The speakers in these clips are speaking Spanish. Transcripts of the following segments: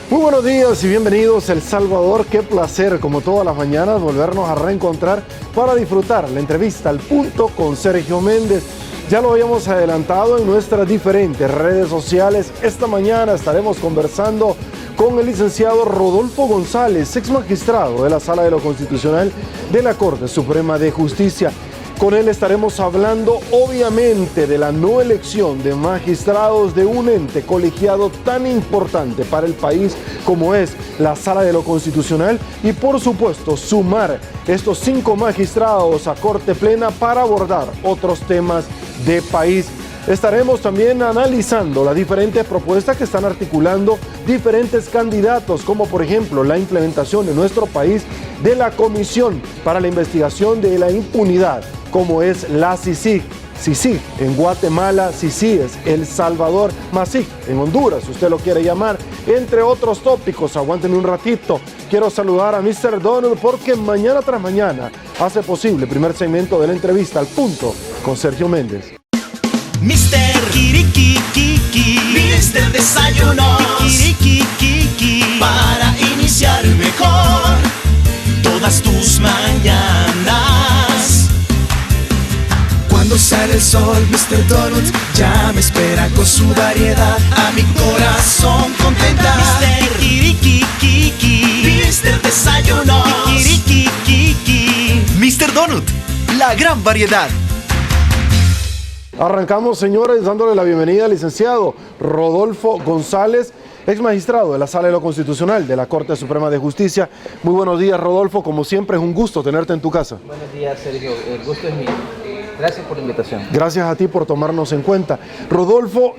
Muy buenos días y bienvenidos a El Salvador. Qué placer, como todas las mañanas, volvernos a reencontrar para disfrutar la entrevista al punto con Sergio Méndez. Ya lo habíamos adelantado en nuestras diferentes redes sociales. Esta mañana estaremos conversando con el licenciado Rodolfo González, ex magistrado de la Sala de lo Constitucional de la Corte Suprema de Justicia. Con él estaremos hablando, obviamente, de la no elección de magistrados de un ente colegiado tan importante para el país como es la Sala de lo Constitucional y, por supuesto, sumar estos 5 magistrados a Corte Plena para abordar otros temas de país. Estaremos también analizando las diferentes propuestas que están articulando diferentes candidatos, como por ejemplo la implementación en nuestro país de la Comisión para la Investigación de la Impunidad, como es la CICIG. CICIG en Guatemala, CICIG es El Salvador, MASIG en Honduras, si usted lo quiere llamar, entre otros tópicos. Aguántenme un ratito. Quiero saludar a Mr. Donald porque mañana tras mañana hace posible el primer segmento de la entrevista al punto con Sergio Méndez. Mr. Kirikikiki, Mr. Desayunos, Kirikikiki, para iniciar mejor todas tus mañanas. Cuando sale el sol, Mr. Donut ya me espera con su variedad. A mi corazón contenta. Mr. Kirikikiki, Mr. Desayunos, Kirikikiki, Mr. Donut, la gran variedad. Arrancamos, señores, dándole la bienvenida al licenciado Rodolfo González, ex magistrado de la Sala de lo Constitucional de la Corte Suprema de Justicia. Muy buenos días, Rodolfo. Como siempre, es un gusto tenerte en tu casa. Buenos días, Sergio. El gusto es mío. Gracias por la invitación. Gracias a ti por tomarnos en cuenta. Rodolfo,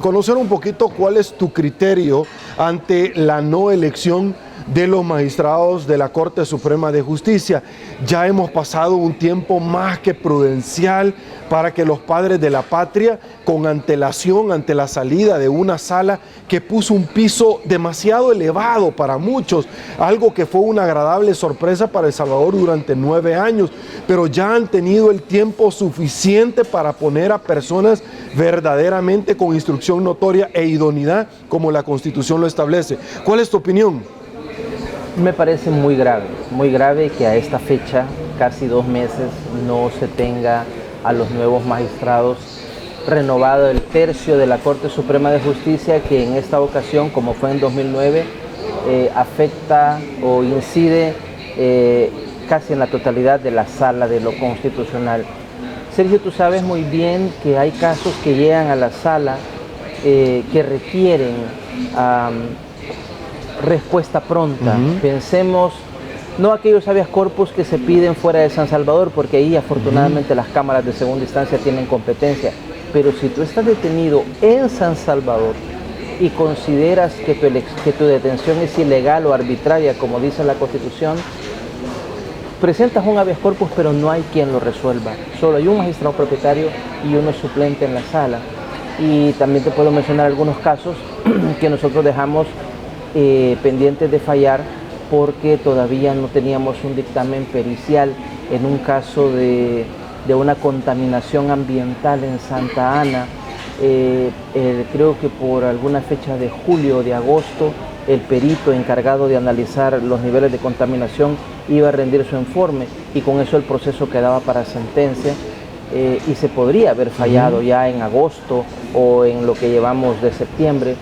conocer un poquito cuál es tu criterio ante la no elección de los magistrados de la Corte Suprema de Justicia. Ya hemos pasado un tiempo más que prudencial para que los padres de la patria, con antelación ante la salida de una sala que puso un piso demasiado elevado para muchos, algo que fue una agradable sorpresa para El Salvador durante 9 años, pero ya han tenido el tiempo suficiente para poner a personas verdaderamente con instrucción notoria e idoneidad como la Constitución lo establece. ¿Cuál es tu opinión? Me parece muy grave que a esta fecha, casi 2 meses, no se tenga a los nuevos magistrados renovado el tercio de la Corte Suprema de Justicia, que en esta ocasión, como fue en 2009, afecta o incide casi en la totalidad de la Sala de lo Constitucional. Sergio, tú sabes muy bien que hay casos que llegan a la Sala que requieren respuesta pronta. Pensemos, no aquellos habeas corpus que se piden fuera de San Salvador, porque ahí afortunadamente las cámaras de segunda instancia tienen competencia, pero si tú estás detenido en San Salvador y consideras que tu detención es ilegal o arbitraria, como dice la Constitución, presentas un habeas corpus, pero no hay quien lo resuelva. Solo hay un magistrado propietario y uno suplente en la sala. Y también te puedo mencionar algunos casos que nosotros dejamos pendientes de fallar porque todavía no teníamos un dictamen pericial en un caso de una contaminación ambiental en Santa Ana. Creo que por alguna fecha de julio o de agosto, el perito encargado de analizar los niveles de contaminación iba a rendir su informe y con eso el proceso quedaba para sentencia. Y se podría haber fallado ya en agosto o en lo que llevamos de septiembre.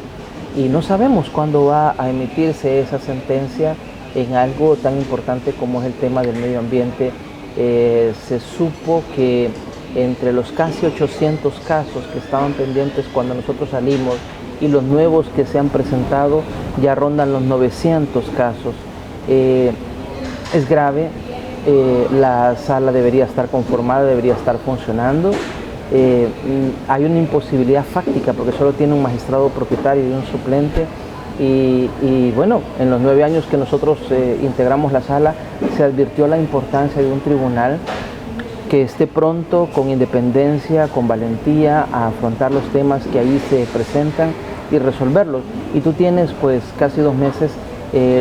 Y no sabemos cuándo va a emitirse esa sentencia en algo tan importante como es el tema del medio ambiente. Se supo que entre los casi 800 casos que estaban pendientes cuando nosotros salimos y los nuevos que se han presentado ya rondan los 900 casos. Es grave, la sala debería estar conformada, debería estar funcionando. Hay una imposibilidad fáctica porque solo tiene un magistrado propietario y un suplente y bueno, en los 9 años que nosotros integramos la sala se advirtió la importancia de un tribunal que esté pronto, con independencia, con valentía, a afrontar los temas que ahí se presentan y resolverlos. Y tú tienes pues casi 2 meses,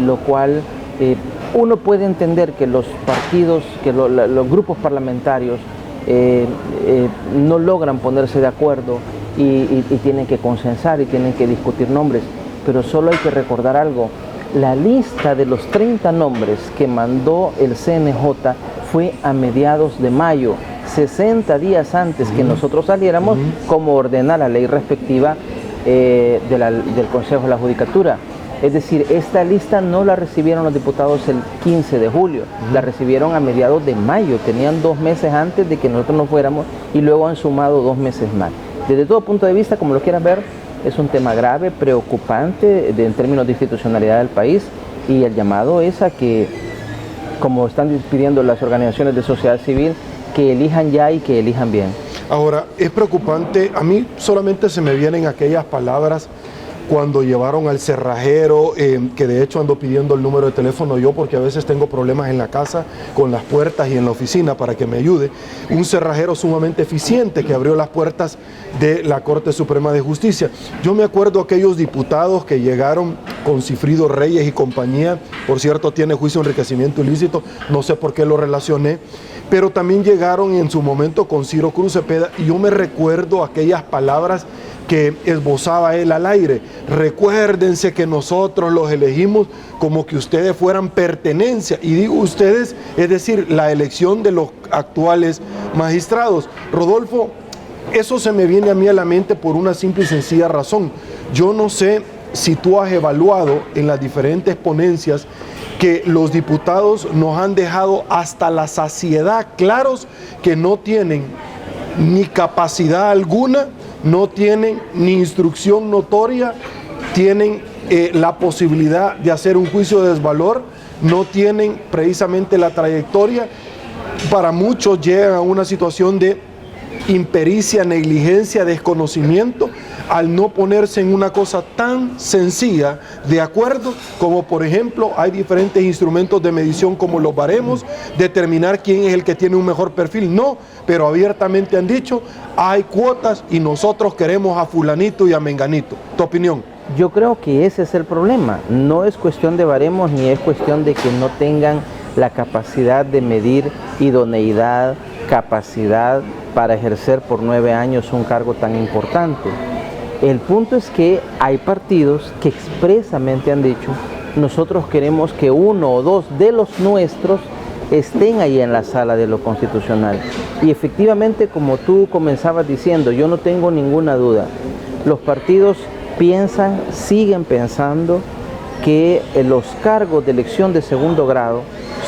lo cual uno puede entender que los partidos, que los grupos parlamentarios no logran ponerse de acuerdo y tienen que consensar y tienen que discutir nombres, pero solo hay que recordar algo. La lista de los 30 nombres que mandó el CNJ fue a mediados de mayo, 60 días antes que nosotros saliéramos, como ordena la ley respectiva del Consejo de la Judicatura. Es decir, esta lista no la recibieron los diputados el 15 de julio, la recibieron a mediados de mayo, tenían 2 meses antes de que nosotros nos fuéramos y luego han sumado 2 meses más. Desde todo punto de vista, como lo quieras ver, es un tema grave, preocupante en términos de institucionalidad del país, y el llamado es a que, como están pidiendo las organizaciones de sociedad civil, que elijan ya y que elijan bien. Ahora, es preocupante, a mí solamente se me vienen aquellas palabras cuando llevaron al cerrajero, que de hecho ando pidiendo el número de teléfono yo porque a veces tengo problemas en la casa con las puertas y en la oficina para que me ayude. Un cerrajero sumamente eficiente que abrió las puertas de la Corte Suprema de Justicia. Yo me acuerdo aquellos diputados que llegaron con Cifrido Reyes y compañía, por cierto tiene juicio de enriquecimiento ilícito, no sé por qué lo relacioné, pero también llegaron en su momento con Ciro Cruz Cepeda y yo me recuerdo aquellas palabras que esbozaba él al aire. Recuérdense que nosotros los elegimos como que ustedes fueran pertenencia, y digo ustedes, es decir, la elección de los actuales magistrados. Rodolfo, eso se me viene a mí a la mente por una simple y sencilla razón. Yo no sé si tú has evaluado en las diferentes ponencias que los diputados nos han dejado hasta la saciedad claros que no tienen ni capacidad alguna, no tienen ni instrucción notoria, tienen la posibilidad de hacer un juicio de desvalor, no tienen precisamente la trayectoria. Para muchos llegan a una situación de impericia, negligencia, desconocimiento, al no ponerse en una cosa tan sencilla de acuerdo como, por ejemplo, hay diferentes instrumentos de medición como los baremos, determinar quién es el que tiene un mejor perfil. No, pero abiertamente han dicho, hay cuotas y nosotros queremos a fulanito y a menganito. ¿Tu opinión? Yo creo que ese es el problema. No es cuestión de baremos ni es cuestión de que no tengan la capacidad de medir idoneidad, capacidad para ejercer por 9 años un cargo tan importante. El punto es que hay partidos que expresamente han dicho, nosotros queremos que 1 o 2 de los nuestros estén ahí en la sala de lo constitucional. Y efectivamente, como tú comenzabas diciendo, yo no tengo ninguna duda, los partidos piensan, siguen pensando que los cargos de elección de segundo grado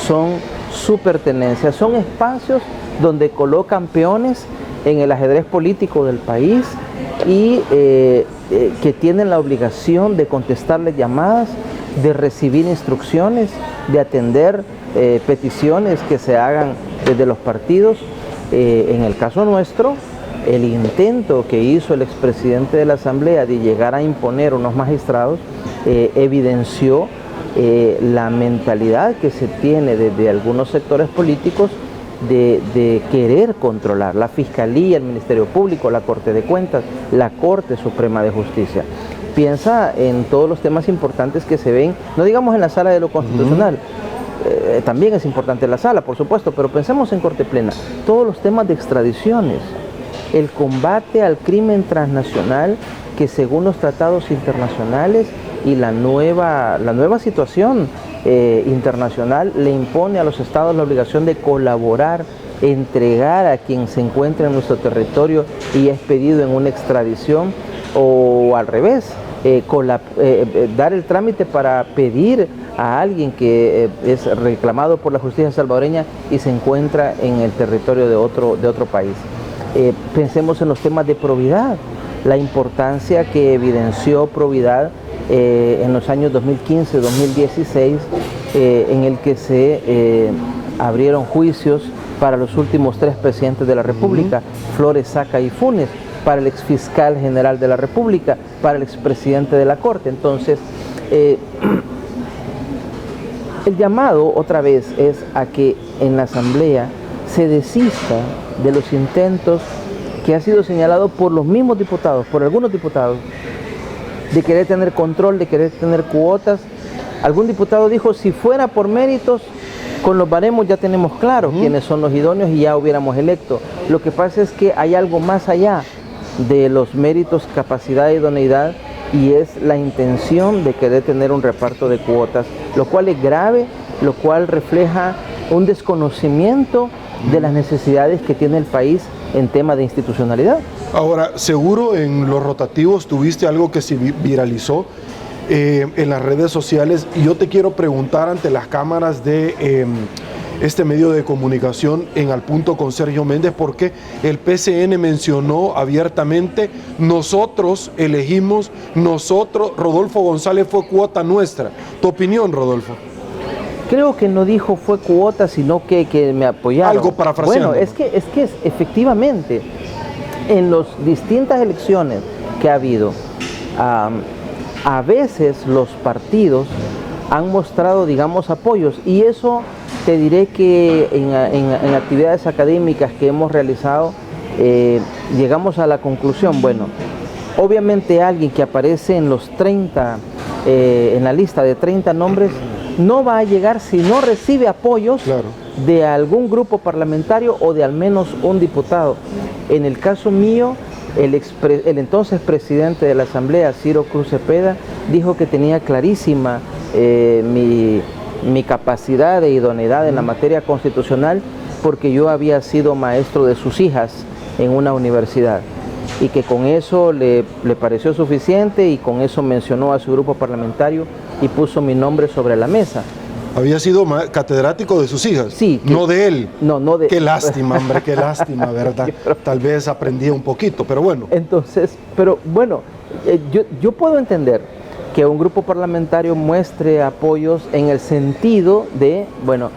son su pertenencia, son espacios donde colocan peones en el ajedrez político del país y que tienen la obligación de contestarle llamadas, de recibir instrucciones, de atender peticiones que se hagan desde los partidos. En el caso nuestro, el intento que hizo el expresidente de la Asamblea de llegar a imponer unos magistrados evidenció la mentalidad que se tiene desde algunos sectores políticos de querer controlar la Fiscalía, el Ministerio Público, la Corte de Cuentas, la Corte Suprema de Justicia. Piensa en todos los temas importantes que se ven, no digamos en la sala de lo constitucional, también es importante la sala, por supuesto, pero pensemos en Corte Plena, todos los temas de extradiciones, el combate al crimen transnacional que según los tratados internacionales y la nueva situación internacional le impone a los estados la obligación de colaborar, entregar a quien se encuentre en nuestro territorio y es pedido en una extradición, o al revés, dar el trámite para pedir a alguien que es reclamado por la justicia salvadoreña y se encuentra en el territorio de otro país. Pensemos en los temas de probidad, la importancia que evidenció probidad en los años 2015-2016, en el que se abrieron juicios para los últimos 3 presidentes de la República, Flores, Saca y Funes, para el exfiscal general de la República, para el expresidente de la Corte. Entonces, el llamado otra vez es a que en la Asamblea se desista de los intentos que ha sido señalado por los mismos diputados, por algunos diputados, de querer tener control, de querer tener cuotas. Algún diputado dijo, si fuera por méritos, con los baremos ya tenemos claro quiénes son los idóneos y ya hubiéramos electo. Lo que pasa es que hay algo más allá de los méritos, capacidad e idoneidad y es la intención de querer tener un reparto de cuotas, lo cual es grave, lo cual refleja un desconocimiento de las necesidades que tiene el país en tema de institucionalidad. Ahora, seguro en los rotativos tuviste algo que se viralizó en las redes sociales, y yo te quiero preguntar ante las cámaras de este medio de comunicación en Al Punto con Sergio Méndez, porque el PCN mencionó abiertamente: nosotros elegimos, nosotros, Rodolfo González fue cuota nuestra. ¿Tu opinión, Rodolfo? Creo que no dijo fue cuota, sino que me apoyaron. Algo parafraseando. Bueno, es que efectivamente, en las distintas elecciones que ha habido, a veces los partidos han mostrado, digamos, apoyos, y eso te diré que en actividades académicas que hemos realizado, llegamos a la conclusión, bueno, obviamente alguien que aparece en los 30, en la lista de 30 nombres, no va a llegar si no recibe apoyos de algún grupo parlamentario o de al menos un diputado. En el caso mío, el entonces presidente de la Asamblea, Ciro Cruz Cepeda, dijo que tenía clarísima mi capacidad de idoneidad en la materia constitucional, porque yo había sido maestro de sus hijas en una universidad, y que con eso le pareció suficiente, y con eso mencionó a su grupo parlamentario y puso mi nombre sobre la mesa. ¿Había sido catedrático de sus hijas? Sí. No de él. No de... Qué lástima, hombre, qué lástima, ¿verdad? Tal vez aprendía un poquito, pero bueno. Entonces, pero bueno, yo puedo entender que un grupo parlamentario muestre apoyos en el sentido de, bueno,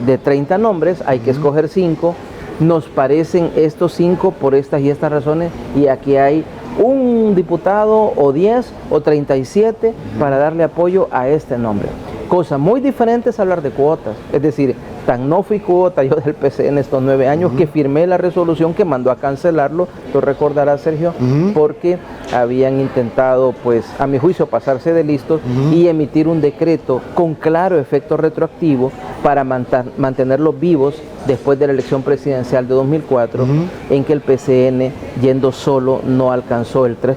de 30 nombres, hay que escoger 5, nos parecen estos 5 por estas y estas razones, y aquí hay un diputado o 10 o 37 para darle apoyo a este nombre. Cosa muy diferente es hablar de cuotas, es decir, tan no fui cuota yo del PCN estos 9 años que firmé la resolución que mandó a cancelarlo, tú recordarás, Sergio, porque habían intentado, pues, a mi juicio, pasarse de listos y emitir un decreto con claro efecto retroactivo para mantenerlos vivos después de la elección presidencial de 2004, en que el PCN, yendo solo, no alcanzó el 3%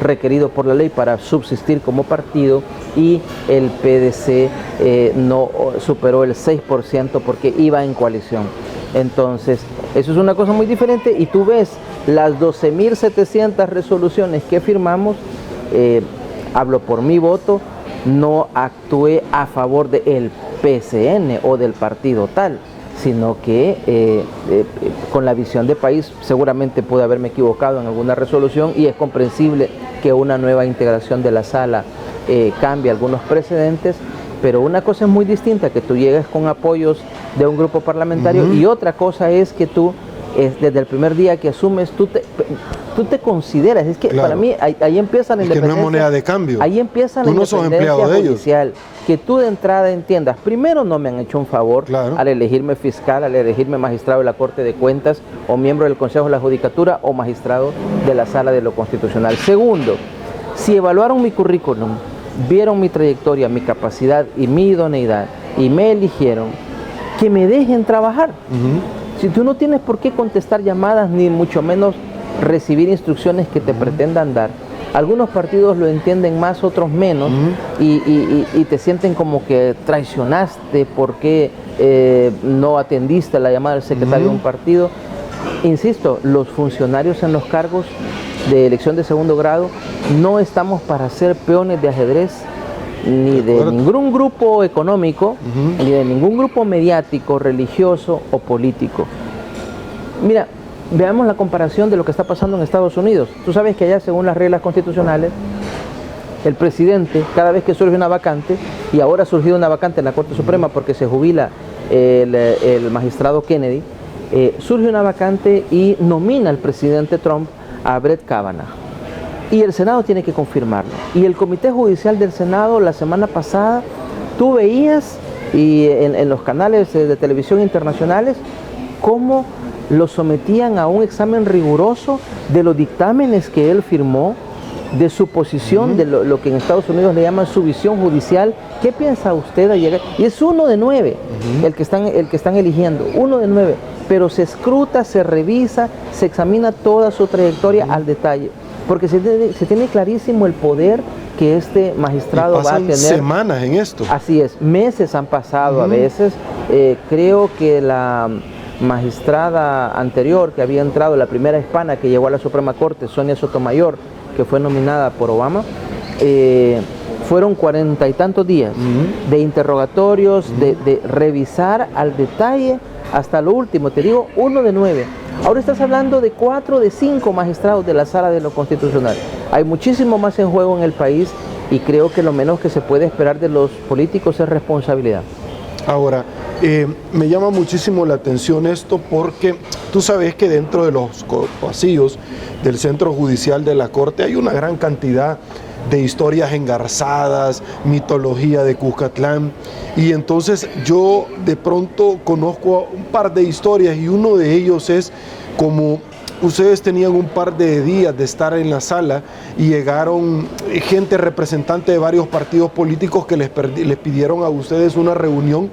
requerido por la ley para subsistir como partido, y el PDC no superó el 6% porque iba en coalición. Entonces, eso es una cosa muy diferente, y tú ves las 12.700 resoluciones que firmamos, hablo por mi voto, no actué a favor del PCN o del partido tal, sino que con la visión de país seguramente pude haberme equivocado en alguna resolución, y es comprensible que una nueva integración de la sala cambie algunos precedentes, pero una cosa es muy distinta que tú llegues con apoyos de un grupo parlamentario, y otra cosa es que tú, desde el primer día que asumes, tú te consideras, es que para mí ahí empieza la independencia. Que no es moneda de cambio. Ahí empieza la independencia judicial, que tú de entrada entiendas, primero, no me han hecho un favor al elegirme fiscal, al elegirme magistrado de la Corte de Cuentas, o miembro del Consejo de la Judicatura, o magistrado de la Sala de lo Constitucional. Segundo, si evaluaron mi currículum, vieron mi trayectoria, mi capacidad y mi idoneidad, y me eligieron, que me dejen trabajar. Si tú no tienes por qué contestar llamadas, ni mucho menos recibir instrucciones que te pretendan dar. Algunos partidos lo entienden más, otros menos, y te sienten como que traicionaste porque no atendiste la llamada del secretario de un partido. Insisto, los funcionarios en los cargos de elección de segundo grado no estamos para ser peones de ajedrez, ni de ningún grupo económico, ni de ningún grupo mediático, religioso o político. Mira, veamos la comparación de lo que está pasando en Estados Unidos. Tú sabes que allá, según las reglas constitucionales, el presidente, cada vez que surge una vacante, y ahora ha surgido una vacante en la Corte Suprema porque se jubila el magistrado Kennedy, surge una vacante y nomina al presidente Trump a Brett Kavanaugh, y el Senado tiene que confirmarlo. Y el Comité Judicial del Senado, la semana pasada, tú veías en los canales de televisión internacionales cómo lo sometían a un examen riguroso de los dictámenes que él firmó, de su posición, de lo que en Estados Unidos le llaman su visión judicial. ¿Qué piensa usted de llegar? Y es 1 de 9 el que están eligiendo, 1 de 9, pero se escruta, se revisa, se examina toda su trayectoria al detalle. porque se tiene clarísimo el poder que este magistrado va a tener. Semanas en esto. Así es, meses han pasado a veces. Creo que la magistrada anterior que había entrado, la primera hispana que llegó a la Suprema Corte, Sonia Sotomayor, que fue nominada por Obama, fueron 40 y tantos días de interrogatorios, de revisar al detalle hasta lo último. Te digo, 1 de 9. Ahora estás hablando de 4 de 5 magistrados de la Sala de lo Constitucional. Hay muchísimo más en juego en el país y creo que lo menos que se puede esperar de los políticos es responsabilidad. Ahora, me llama muchísimo la atención esto porque tú sabes que dentro de los pasillos del Centro Judicial de la Corte hay una gran cantidad de historias engarzadas, mitología de Cuscatlán, y entonces yo de pronto conozco un par de historias y uno de ellos es como ustedes tenían un par de días de estar en la sala y llegaron gente representante de varios partidos políticos que les pidieron a ustedes una reunión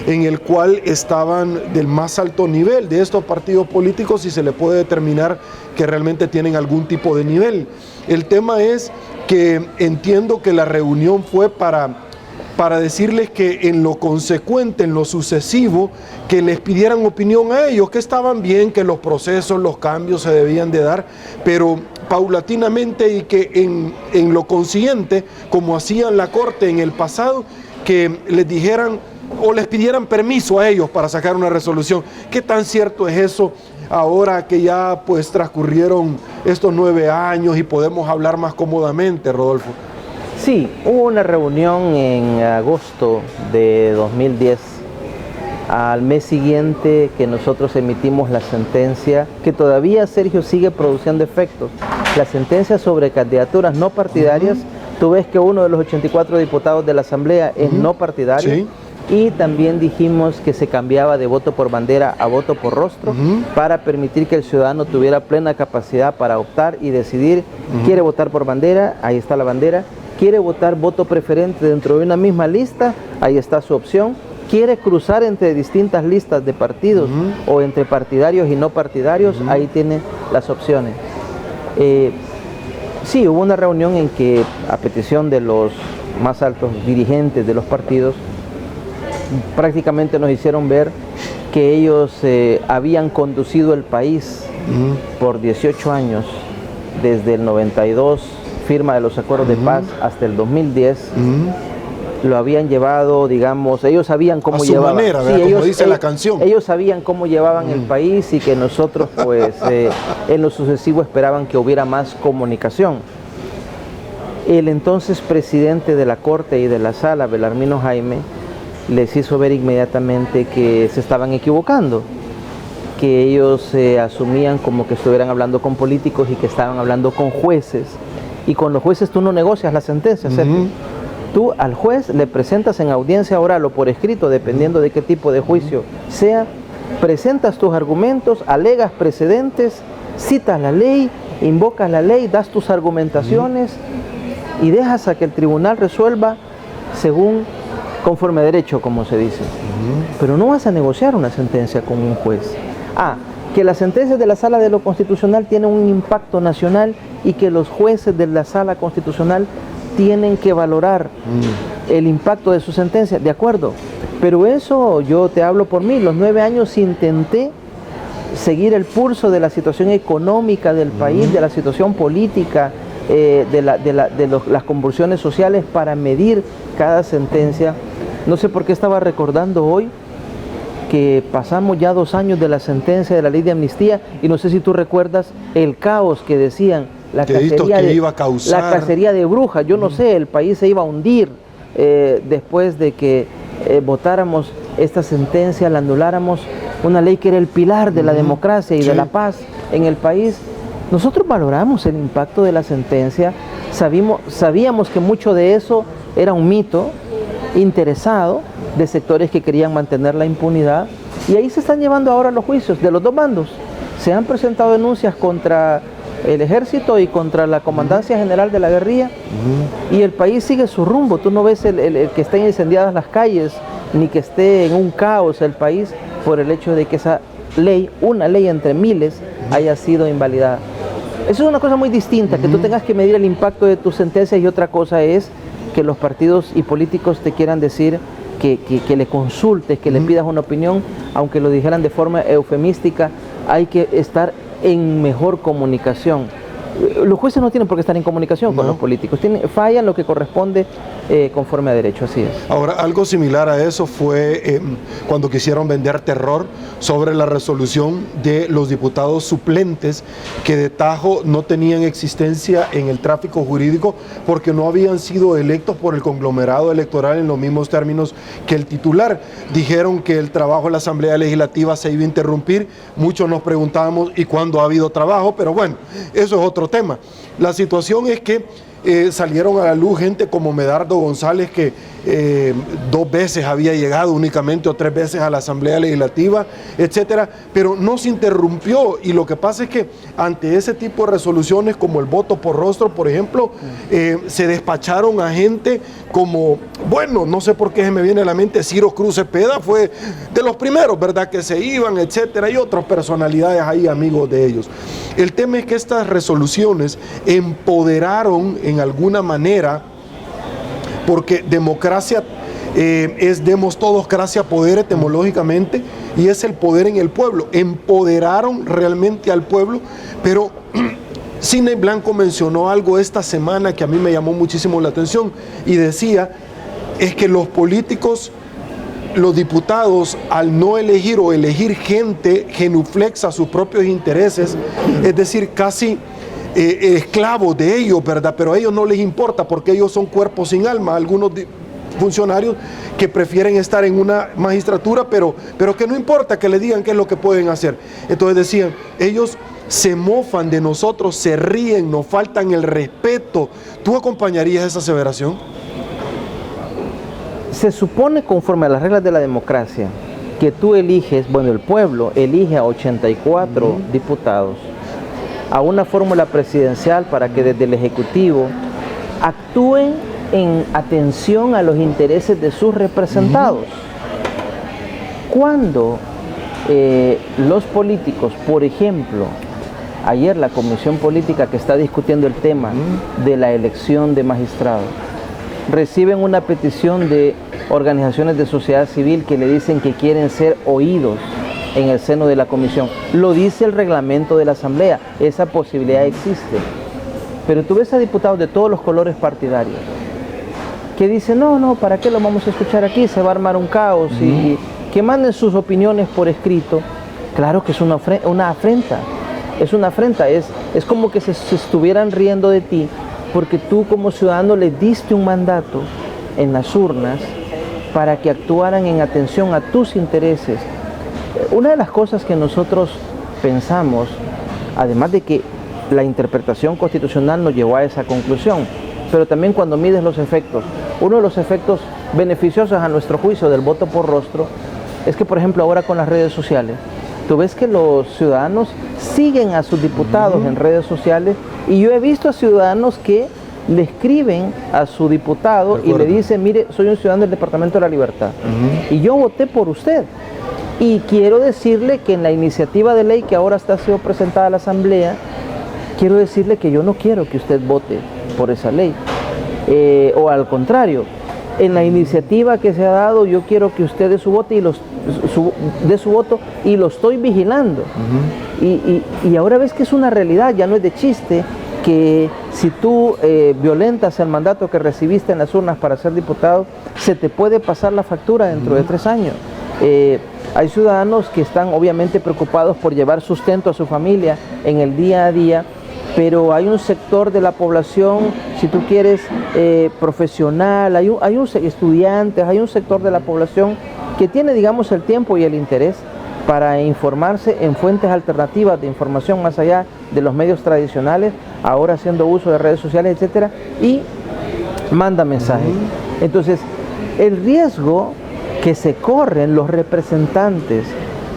en el cual estaban del más alto nivel de estos partidos políticos y se le puede determinar que realmente tienen algún tipo de nivel. El tema es que entiendo que la reunión fue para decirles que en lo consecuente, en lo sucesivo, que les pidieran opinión a ellos, que estaban bien, que los procesos, los cambios se debían de dar, pero paulatinamente y que en lo consiguiente, como hacían la Corte en el pasado, que les dijeran o les pidieran permiso a ellos para sacar una resolución. ¿Qué tan cierto es eso ahora que ya pues transcurrieron estos 9 años y podemos hablar más cómodamente, Rodolfo? Sí, hubo una reunión en agosto de 2010, al mes siguiente que nosotros emitimos la sentencia, que todavía, Sergio, sigue produciendo efectos. La sentencia sobre candidaturas no partidarias, tú ves que uno de los 84 diputados de la Asamblea es no partidario. Sí. Y también dijimos que se cambiaba de voto por bandera a voto por rostro para permitir que el ciudadano tuviera plena capacidad para optar y decidir, quiere votar por bandera, ahí está la bandera, quiere votar voto preferente dentro de una misma lista, ahí está su opción, quiere cruzar entre distintas listas de partidos o entre partidarios y no partidarios, ahí tiene las opciones. Sí, hubo una reunión en que, a petición de los más altos dirigentes de los partidos, prácticamente nos hicieron ver que ellos habían conducido el país por 18 años, desde el 92, firma de los acuerdos de paz, hasta el 2010, lo habían llevado, digamos, ellos sabían cómo llevaban. A su manera, sí, como dice la canción. Ellos sabían cómo llevaban el país y que nosotros, pues, en lo sucesivo esperaban que hubiera más comunicación. El entonces presidente de la Corte y de la Sala, Belarmino Jaime, les hizo ver inmediatamente que se estaban equivocando, que ellos asumían como que estuvieran hablando con políticos y que estaban hablando con jueces, y con los jueces tú no negocias la sentencia, tú al juez le presentas en audiencia oral o por escrito, dependiendo de qué tipo de juicio sea, presentas tus argumentos, alegas precedentes, citas la ley, invocas la ley, das tus argumentaciones y dejas a que el tribunal resuelva conforme a derecho, como se dice. Pero no vas a negociar una sentencia con un juez. Que las sentencias de la Sala de lo Constitucional tienen un impacto nacional y que los jueces de la Sala Constitucional tienen que valorar el impacto de su sentencia, de acuerdo. Pero eso, yo te hablo por mí, los 9 años intenté seguir el pulso de la situación económica del país, de la situación política, las convulsiones sociales para medir cada sentencia. No sé por qué estaba recordando hoy que pasamos ya 2 años de la sentencia de la ley de amnistía y no sé si tú recuerdas el caos que decían, la cacería de brujas, yo no sé, el país se iba a hundir después de que votáramos esta sentencia, la anuláramos, una ley que era el pilar de la democracia y de la paz en el país. Nosotros valoramos el impacto de la sentencia, sabíamos que mucho de eso era un mito interesado de sectores que querían mantener la impunidad, y ahí se están llevando ahora los juicios de los dos bandos. Se han presentado denuncias contra el ejército y contra la Comandancia General de la Guerrilla, y el país sigue su rumbo. Tú no ves que estén incendiadas las calles, ni que esté en un caos el país por el hecho de que esa ley, una ley entre miles, haya sido invalidada. Eso es una cosa muy distinta, que tú tengas que medir el impacto de tus sentencias, y otra cosa es que los partidos y políticos te quieran decir que le consultes, que le pidas una opinión, aunque lo dijeran de forma eufemística. Hay que estar en mejor comunicación. Los jueces no tienen por qué estar en comunicación con los políticos, fallan lo que corresponde conforme a derecho, así es. Ahora, algo similar a eso fue cuando quisieron vender terror sobre la resolución de los diputados suplentes que de tajo no tenían existencia en el tráfico jurídico porque no habían sido electos por el conglomerado electoral en los mismos términos que el titular. Dijeron que el trabajo de la Asamblea Legislativa se iba a interrumpir. Muchos nos preguntábamos ¿y cuándo ha habido trabajo? Pero bueno, eso es otro tema. La situación es que salieron a la luz gente como Medardo González, que 2 veces había llegado únicamente o 3 veces a la Asamblea Legislativa, etcétera, pero no se interrumpió. Y lo que pasa es que ante ese tipo de resoluciones como el voto por rostro, por ejemplo, se despacharon a gente como, bueno, no sé por qué se me viene a la mente, Ciro Cruz Cepeda fue de los primeros, ¿verdad?, que se iban, etcétera, y otras personalidades ahí, amigos de ellos. El tema es que estas resoluciones empoderaron en alguna manera, porque democracia es demos todos gracia poder etimológicamente, y es el poder en el pueblo. Empoderaron realmente al pueblo, pero Sidney Blanco mencionó algo esta semana que a mí me llamó muchísimo la atención, y decía, es que los políticos, los diputados, al no elegir o elegir gente genuflexa a sus propios intereses, es decir, casi esclavos de ellos, ¿verdad? Pero a ellos no les importa porque ellos son cuerpos sin alma. Algunos funcionarios que prefieren estar en una magistratura, pero que no importa que le digan qué es lo que pueden hacer. Entonces decían, ellos se mofan de nosotros, se ríen, nos faltan el respeto. ¿Tú acompañarías esa aseveración? Se supone, conforme a las reglas de la democracia, que tú eliges, bueno, el pueblo elige a 84 diputados a una fórmula presidencial para que desde el Ejecutivo actúen en atención a los intereses de sus representados. Cuando los políticos, por ejemplo, ayer la Comisión Política que está discutiendo el tema de la elección de magistrados, reciben una petición de organizaciones de sociedad civil que le dicen que quieren ser oídos en el seno de la comisión. Lo dice el reglamento de la Asamblea, esa posibilidad existe. Pero tú ves a diputados de todos los colores partidarios que dicen, no, ¿para qué lo vamos a escuchar aquí? Se va a armar un caos, y que manden sus opiniones por escrito. Claro que es una afrenta, es una afrenta, es como que se estuvieran riendo de ti, porque tú como ciudadano les diste un mandato en las urnas para que actuaran en atención a tus intereses. Una de las cosas que nosotros pensamos, además de que la interpretación constitucional nos llevó a esa conclusión, pero también cuando mides los efectos, uno de los efectos beneficiosos a nuestro juicio del voto por rostro es que, por ejemplo, ahora con las redes sociales, tú ves que los ciudadanos siguen a sus diputados en redes sociales, y yo he visto a ciudadanos que le escriben a su diputado y le dicen, mire, soy un ciudadano del Departamento de la Libertad y yo voté por usted, y quiero decirle que en la iniciativa de ley que ahora está siendo presentada a la Asamblea, quiero decirle que yo no quiero que usted vote por esa ley, o al contrario, en la iniciativa que se ha dado, yo quiero que usted dé su voto y lo estoy vigilando. Y ahora ves que es una realidad, ya no es de chiste, que si tú violentas el mandato que recibiste en las urnas para ser diputado, se te puede pasar la factura dentro de 3 años. Hay ciudadanos que están obviamente preocupados por llevar sustento a su familia en el día a día, pero hay un sector de la población, si tú quieres, profesional, hay estudiantes, hay un sector de la población que tiene, digamos, el tiempo y el interés para informarse en fuentes alternativas de información más allá de los medios tradicionales, ahora haciendo uso de redes sociales, etcétera, y manda mensajes. Entonces, el riesgo que se corren los representantes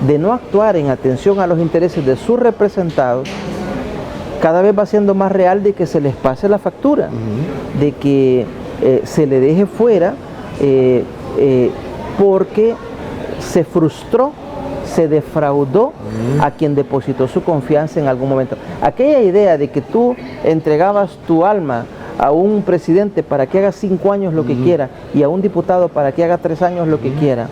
de no actuar en atención a los intereses de sus representados cada vez va siendo más real, de que se les pase la factura, de que se le deje fuera porque se frustró se defraudó a quien depositó su confianza en algún momento. Aquella idea de que tú entregabas tu alma a un presidente para que haga 5 años lo que quiera y a un diputado para que haga 3 años lo que quiera,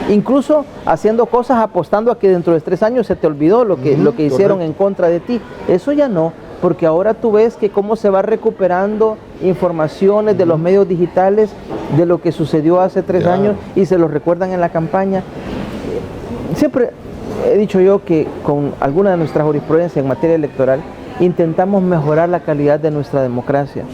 incluso haciendo cosas apostando a que dentro de 3 años se te olvidó lo que hicieron en contra de ti. Eso ya no, porque ahora tú ves que cómo se va recuperando informaciones de los medios digitales de lo que sucedió hace 3 años y se los recuerdan en la campaña. Siempre he dicho yo que con alguna de nuestras jurisprudencias en materia electoral intentamos mejorar la calidad de nuestra democracia.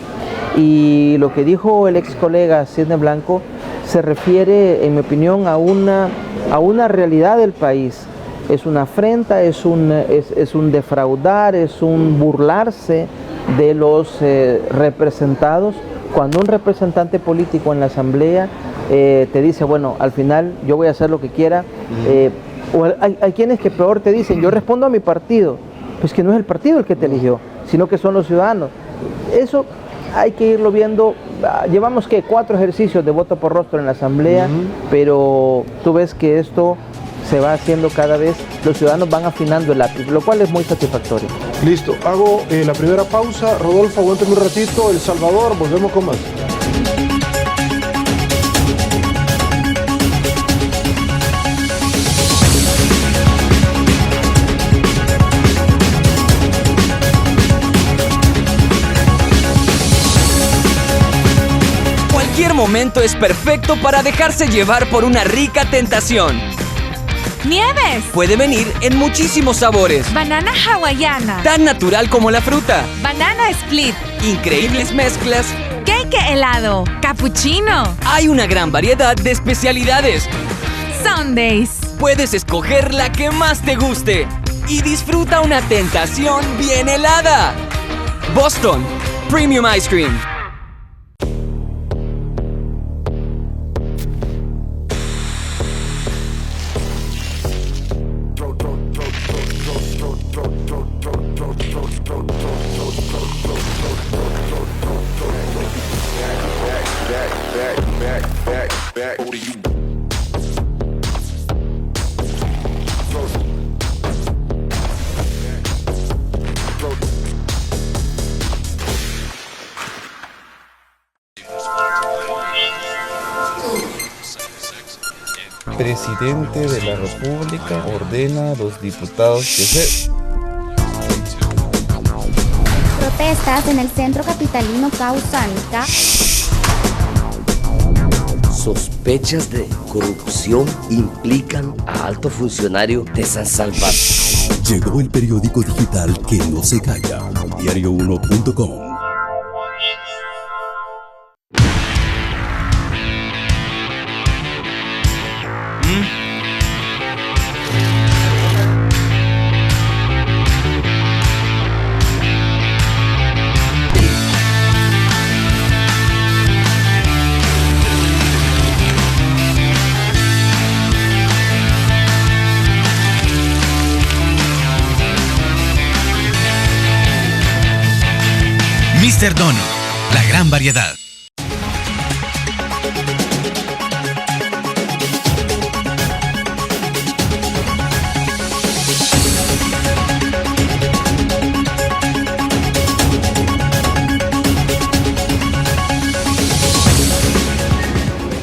Y lo que dijo el ex colega Sidney Blanco se refiere, en mi opinión, a una realidad del país. Es una afrenta, es un defraudar, es un burlarse de los representados. Cuando un representante político en la asamblea te dice, bueno, al final yo voy a hacer lo que quiera, o hay quienes que peor te dicen, yo respondo a mi partido. Pues que no es el partido el que te eligió, sino que son los ciudadanos. Eso hay que irlo viendo. Llevamos 4 ejercicios de voto por rostro en la asamblea, pero tú ves que esto se va haciendo cada vez, los ciudadanos van afinando el lápiz, lo cual es muy satisfactorio. Listo, hago la primera pausa. Rodolfo, aguántame un ratito. El Salvador, volvemos con más. Cualquier momento es perfecto para dejarse llevar por una rica tentación. ¡Nieves! Puede venir en muchísimos sabores. Banana hawaiana. Tan natural como la fruta. Banana split. Increíbles mezclas. Cake helado. Cappuccino. Hay una gran variedad de especialidades. Sundays. Puedes escoger la que más te guste. Y disfruta una tentación bien helada. Boston Premium Ice Cream. Presidente de la República ordena a los diputados que se... Protestas en el centro capitalino causan Sospechas de corrupción implican a alto funcionario de San Salvador. Llegó el periódico digital que no se calla, diario1.com. Mr. Donut, la gran variedad.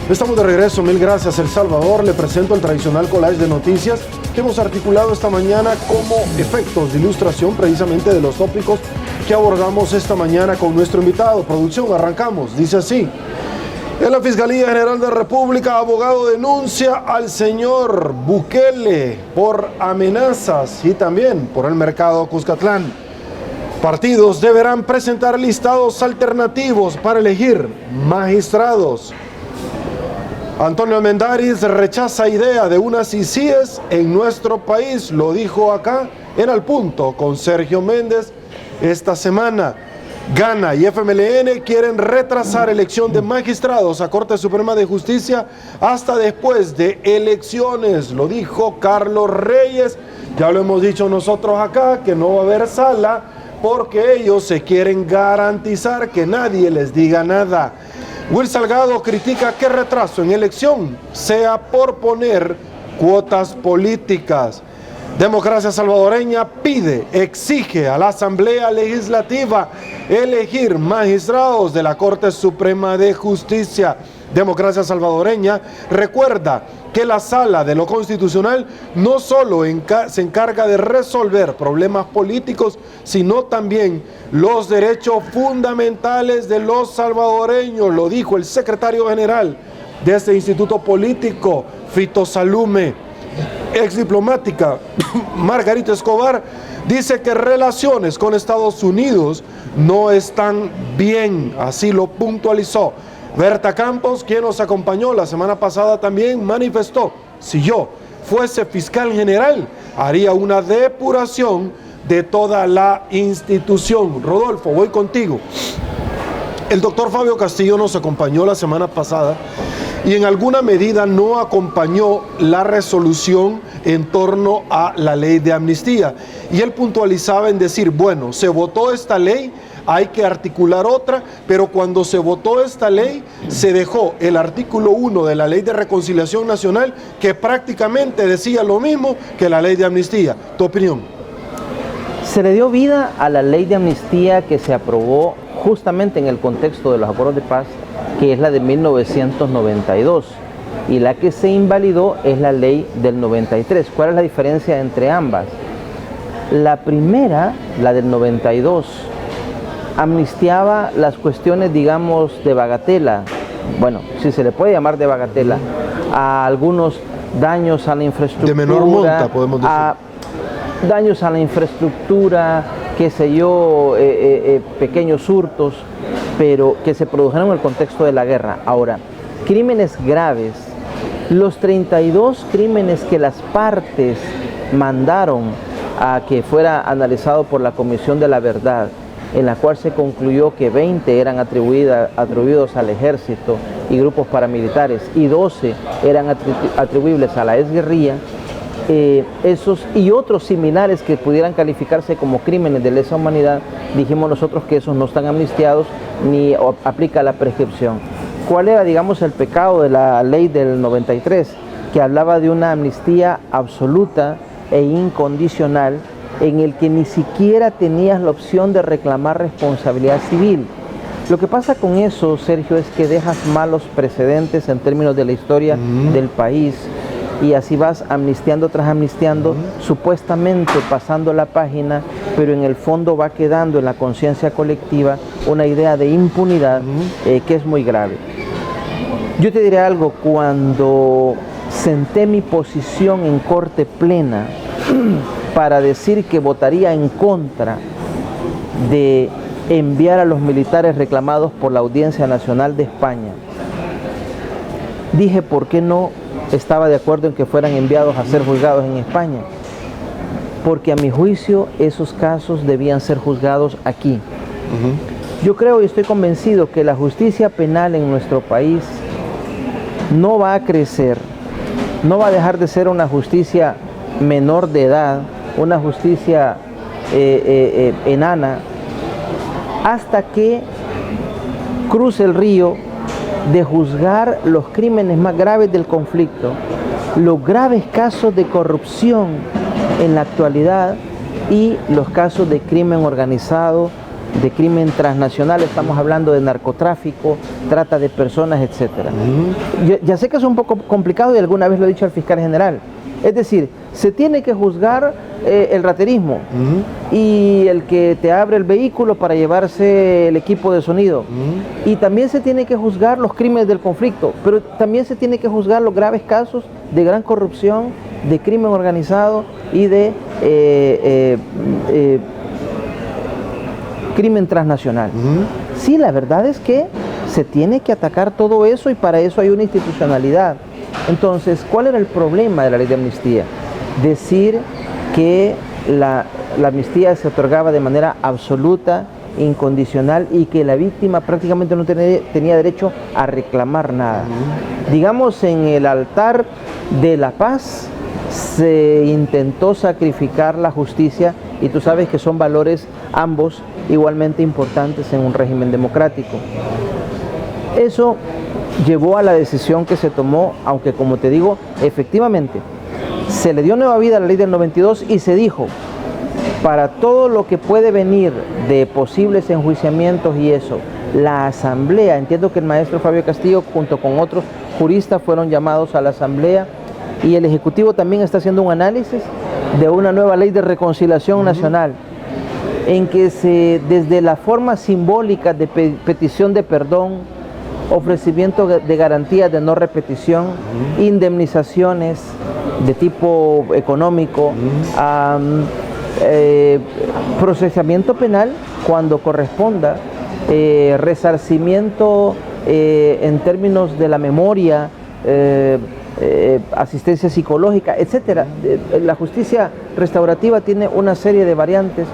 Estamos de regreso, mil gracias El Salvador. Le presento el tradicional collage de noticias que hemos articulado esta mañana como efectos de ilustración precisamente de los tópicos que abordamos esta mañana con nuestro invitado. Producción, arrancamos, dice así. En la Fiscalía General de la República, abogado denuncia al señor Bukele por amenazas y también por el mercado Cuscatlán. Partidos deberán presentar listados alternativos para elegir magistrados. Antonio Armendáriz rechaza idea de unas ICIES en nuestro país, lo dijo acá en Al Punto con Sergio Méndez esta semana. Gana y FMLN quieren retrasar elección de magistrados a Corte Suprema de Justicia hasta después de elecciones, lo dijo Carlos Reyes. Ya lo hemos dicho nosotros acá, que no va a haber sala porque ellos se quieren garantizar que nadie les diga nada. Will Salgado critica que retraso en elección sea por poner cuotas políticas. Democracia Salvadoreña pide, exige a la Asamblea Legislativa elegir magistrados de la Corte Suprema de Justicia. Democracia Salvadoreña recuerda que la Sala de lo Constitucional no solo se encarga de resolver problemas políticos, sino también los derechos fundamentales de los salvadoreños, lo dijo el secretario general de este instituto político, Fito Salume. Ex diplomática Margarita Escobar dice que relaciones con Estados Unidos no están bien, así lo puntualizó. Berta Campos, quien nos acompañó la semana pasada, también manifestó: si yo fuese fiscal general, haría una depuración de toda la institución. Rodolfo, voy contigo. El doctor Fabio Castillo nos acompañó la semana pasada y en alguna medida no acompañó la resolución en torno a la ley de amnistía. Y él puntualizaba en decir, bueno, se votó esta ley, hay que articular otra, pero cuando se votó esta ley, se dejó el artículo 1 de la Ley de Reconciliación Nacional, que prácticamente decía lo mismo que la ley de amnistía. ¿Tu opinión? Se le dio vida a la ley de amnistía que se aprobó justamente en el contexto de los acuerdos de paz, que es la de 1992, y la que se invalidó es la ley del 93. ¿Cuál es la diferencia entre ambas? La primera, la del 92, amnistiaba las cuestiones, digamos, de bagatela, bueno, si se le puede llamar de bagatela, a algunos daños a la infraestructura, de menor monta, podemos decir, daños a la infraestructura, qué sé yo, pequeños hurtos, pero que se produjeron en el contexto de la guerra. Ahora, crímenes graves, los 32 crímenes que las partes mandaron a que fuera analizado por la Comisión de la Verdad, en la cual se concluyó que 20 eran atribuidos al ejército y grupos paramilitares y 12 eran atribuibles a la exguerrilla, esos y otros similares que pudieran calificarse como crímenes de lesa humanidad, dijimos nosotros que esos no están amnistiados ni aplica la prescripción. ¿Cuál era, digamos, el pecado de la ley del 93? Que hablaba de una amnistía absoluta e incondicional en el que ni siquiera tenías la opción de reclamar responsabilidad civil. Lo que pasa con eso, Sergio, es que dejas malos precedentes en términos de la historia del país, y así vas amnistiando tras amnistiando, supuestamente pasando la página, pero en el fondo va quedando en la conciencia colectiva una idea de impunidad que es muy grave. Yo te diré algo, cuando senté mi posición en corte plena para decir que votaría en contra de enviar a los militares reclamados por la Audiencia Nacional de España, dije por qué no estaba de acuerdo en que fueran enviados a ser juzgados en España, porque a mi juicio esos casos debían ser juzgados aquí. Yo creo y estoy convencido que la justicia penal en nuestro país no va a crecer, no va a dejar de ser una justicia menor de edad, una justicia enana, hasta que cruce el río de juzgar los crímenes más graves del conflicto, los graves casos de corrupción en la actualidad y los casos de crimen organizado, de crimen transnacional, estamos hablando de narcotráfico, trata de personas, etc. Ya sé que es un poco complicado y alguna vez lo he dicho al fiscal general. Es decir, se tiene que juzgar el raterismo y el que te abre el vehículo para llevarse el equipo de sonido. Y también se tiene que juzgar los crímenes del conflicto, pero también se tiene que juzgar los graves casos de gran corrupción, de crimen organizado y de crimen transnacional. Sí, la verdad es que se tiene que atacar todo eso y para eso hay una institucionalidad. Entonces, ¿cuál era el problema de la ley de amnistía? Decir que la amnistía se otorgaba de manera absoluta, incondicional y que la víctima prácticamente no tenía derecho a reclamar nada. Digamos, en el altar de la paz se intentó sacrificar la justicia y tú sabes que son valores ambos igualmente importantes en un régimen democrático. Eso llevó a la decisión que se tomó, aunque como te digo, efectivamente, Se le dio nueva vida a la ley del 92 y se dijo, para todo lo que puede venir de posibles enjuiciamientos y eso, la asamblea, entiendo que el maestro Fabio Castillo junto con otros juristas fueron llamados a la asamblea y el Ejecutivo también está haciendo un análisis de una nueva ley de reconciliación nacional, en que desde la forma simbólica de petición de perdón, ofrecimiento de garantías de no repetición, indemnizaciones de tipo económico, procesamiento penal cuando corresponda, resarcimiento en términos de la memoria, asistencia psicológica, etcétera. La justicia restaurativa tiene una serie de variantes.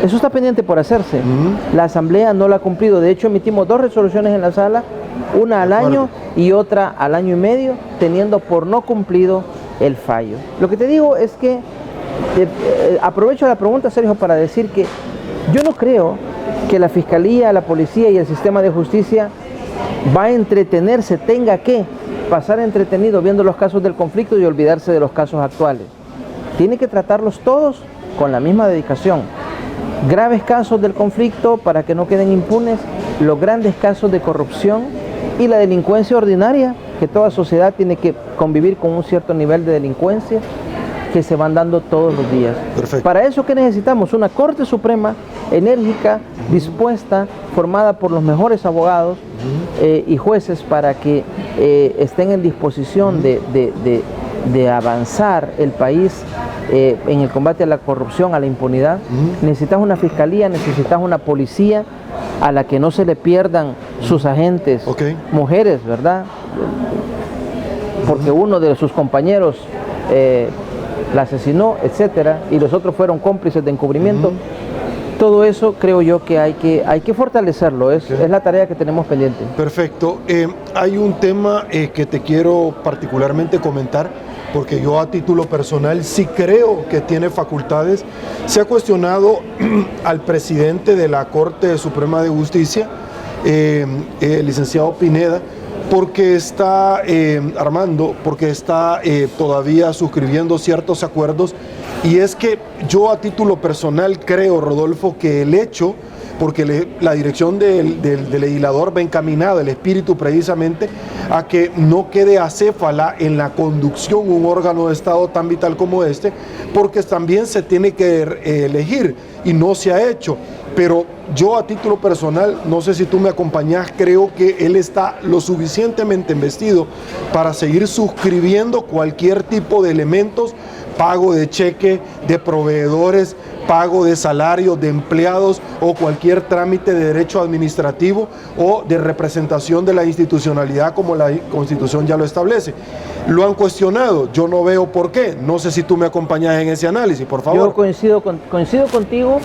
Eso está pendiente por hacerse. La Asamblea no la ha cumplido. De hecho, emitimos 2 resoluciones en la sala, una al año y otra al año y medio, teniendo por no cumplido el fallo. Lo que te digo es que aprovecho la pregunta, Sergio, para decir que yo no creo que la Fiscalía, la Policía y el sistema de justicia va a entretenerse, tenga que pasar entretenido viendo los casos del conflicto y olvidarse de los casos actuales. Tiene que tratarlos todos con la misma dedicación. Graves casos del conflicto para que no queden impunes, los grandes casos de corrupción y la delincuencia ordinaria, que toda sociedad tiene que convivir con un cierto nivel de delincuencia que se van dando todos los días. Perfecto. Para eso, ¿qué necesitamos? Una Corte Suprema enérgica, dispuesta, formada por los mejores abogados y jueces para que estén en disposición de avanzar el país en el combate a la corrupción, a la impunidad. Necesitas una fiscalía, necesitas una policía a la que no se le pierdan sus agentes, mujeres, ¿verdad? Porque uno de sus compañeros la asesinó, etcétera, y los otros fueron cómplices de encubrimiento. Todo eso creo yo que hay que fortalecerlo, es la tarea que tenemos pendiente. Perfecto. Hay un tema que te quiero particularmente comentar, porque yo a título personal sí creo que tiene facultades. Se ha cuestionado al presidente de la Corte Suprema de Justicia, el licenciado Pineda, porque está todavía suscribiendo ciertos acuerdos, y es que yo a título personal creo, Rodolfo, que el hecho, porque la dirección del legislador va encaminada, el espíritu precisamente, a que no quede acéfala en la conducción un órgano de Estado tan vital como este, porque también se tiene que elegir y no se ha hecho. Pero yo a título personal, no sé si tú me acompañás, creo que él está lo suficientemente investido para seguir suscribiendo cualquier tipo de elementos, pago de cheque, de proveedores, pago de salarios de empleados o cualquier trámite de derecho administrativo o de representación de la institucionalidad como la Constitución ya lo establece. Lo han cuestionado, yo no veo por qué. No sé si tú me acompañas en ese análisis, por favor. Yo coincido contigo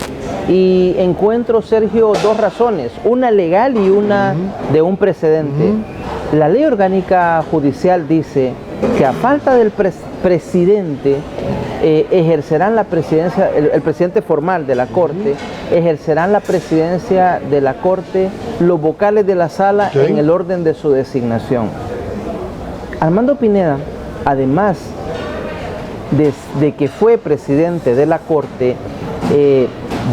y encuentro, Sergio, 2 razones, una legal y una de un precedente. La ley orgánica judicial dice que a falta del presidente ejercerán la presidencia, el presidente formal de la Corte, ejercerán la presidencia de la Corte los vocales de la sala en el orden de su designación. Armando Pineda, además de que fue presidente de la Corte,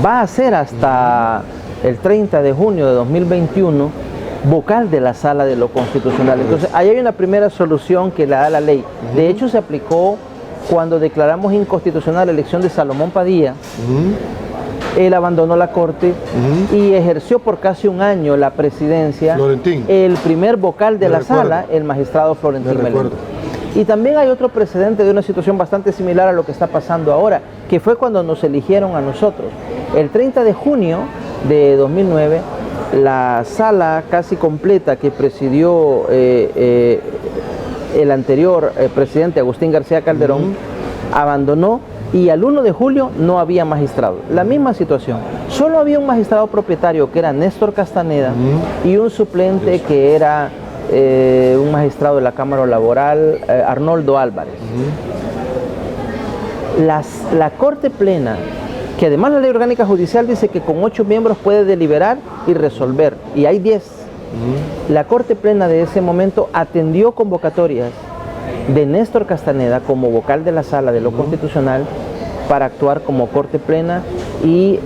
va a ser hasta el 30 de junio de 2021 vocal de la Sala de lo Constitucional. Entonces, ahí hay una primera solución que la da la ley. De hecho, se aplicó cuando declaramos inconstitucional la elección de Salomón Padilla. Él abandonó la Corte y ejerció por casi un año la presidencia. Florentín. El primer vocal de la Sala, el magistrado Florentín Meléndez. Y también hay otro precedente de una situación bastante similar a lo que está pasando ahora, que fue cuando nos eligieron a nosotros. El 30 de junio de 2009, la sala casi completa que presidió el anterior presidente Agustín García Calderón abandonó, y al 1 de julio no había magistrado. La misma situación. Solo había un magistrado propietario que era Néstor Castaneda y un suplente que era un magistrado de la Cámara Laboral, Arnoldo Álvarez. La Corte Plena, que además la ley orgánica judicial dice que con 8 miembros puede deliberar y resolver, y hay 10. La Corte Plena de ese momento atendió convocatorias de Néstor Castaneda como vocal de la Sala de lo Constitucional para actuar como Corte Plena, y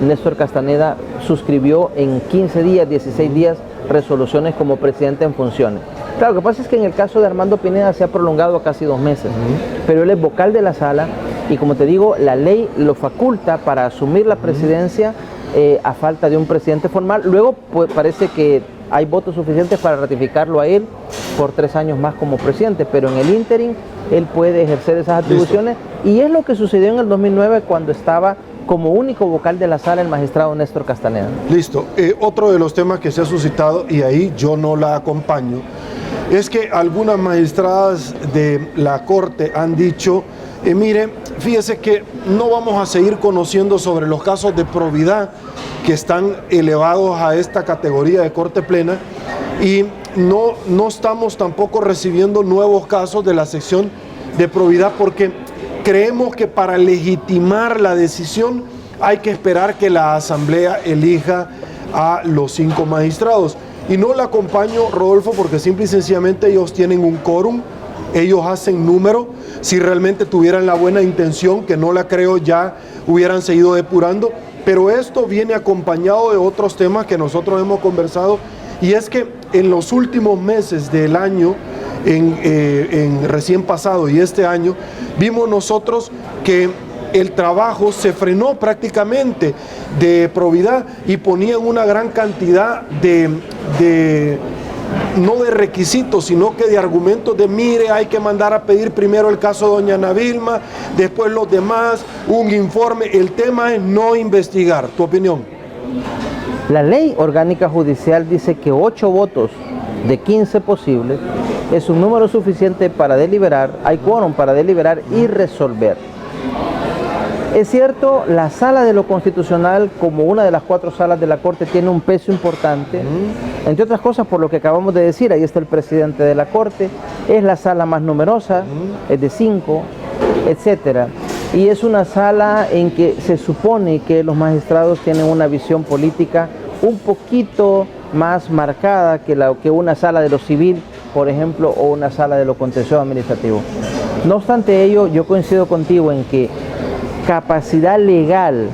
Néstor Castaneda suscribió en 15 días, 16 días, resoluciones como presidente en funciones. Claro, lo que pasa es que en el caso de Armando Pineda se ha prolongado a casi 2 meses, pero él es vocal de la Sala y, como te digo, la ley lo faculta para asumir la presidencia a falta de un presidente formal. Luego pues, parece que hay votos suficientes para ratificarlo a él por 3 años más como presidente, pero en el ínterin él puede ejercer esas atribuciones. Listo. Y es lo que sucedió en el 2009 cuando estaba como único vocal de la Sala el magistrado Néstor Castaneda. Listo. Otro de los temas que se ha suscitado, y ahí yo no la acompaño, es que algunas magistradas de la Corte han dicho, mire, fíjese que no vamos a seguir conociendo sobre los casos de probidad que están elevados a esta categoría de Corte Plena, y no estamos tampoco recibiendo nuevos casos de la sección de probidad porque creemos que para legitimar la decisión hay que esperar que la Asamblea elija a los 5 magistrados. Y no la acompaño, Rodolfo, porque simple y sencillamente ellos tienen un quórum, ellos hacen número. Si realmente tuvieran la buena intención, que no la creo, ya hubieran seguido depurando. Pero esto viene acompañado de otros temas que nosotros hemos conversado, y es que en los últimos meses del año, en recién pasado y este año, vimos nosotros que el trabajo se frenó prácticamente de probidad y ponían una gran cantidad no de requisitos, sino que de argumentos de mire, hay que mandar a pedir primero el caso de doña Ana Vilma, después los demás, un informe. El tema es no investigar. ¿Tu opinión? La ley orgánica judicial dice que 8 votos de 15 posibles es un número suficiente para deliberar, hay quórum para deliberar y resolver. Es cierto, la Sala de lo Constitucional, como una de las 4 salas de la Corte, tiene un peso importante, entre otras cosas por lo que acabamos de decir. Ahí está el presidente de la Corte, es la sala más numerosa, es de 5, etcétera. Y es una sala en que se supone que los magistrados tienen una visión política un poquito más marcada que una sala de lo civil, por ejemplo, o una sala de lo contencioso administrativo. No obstante ello, yo coincido contigo en que capacidad legal,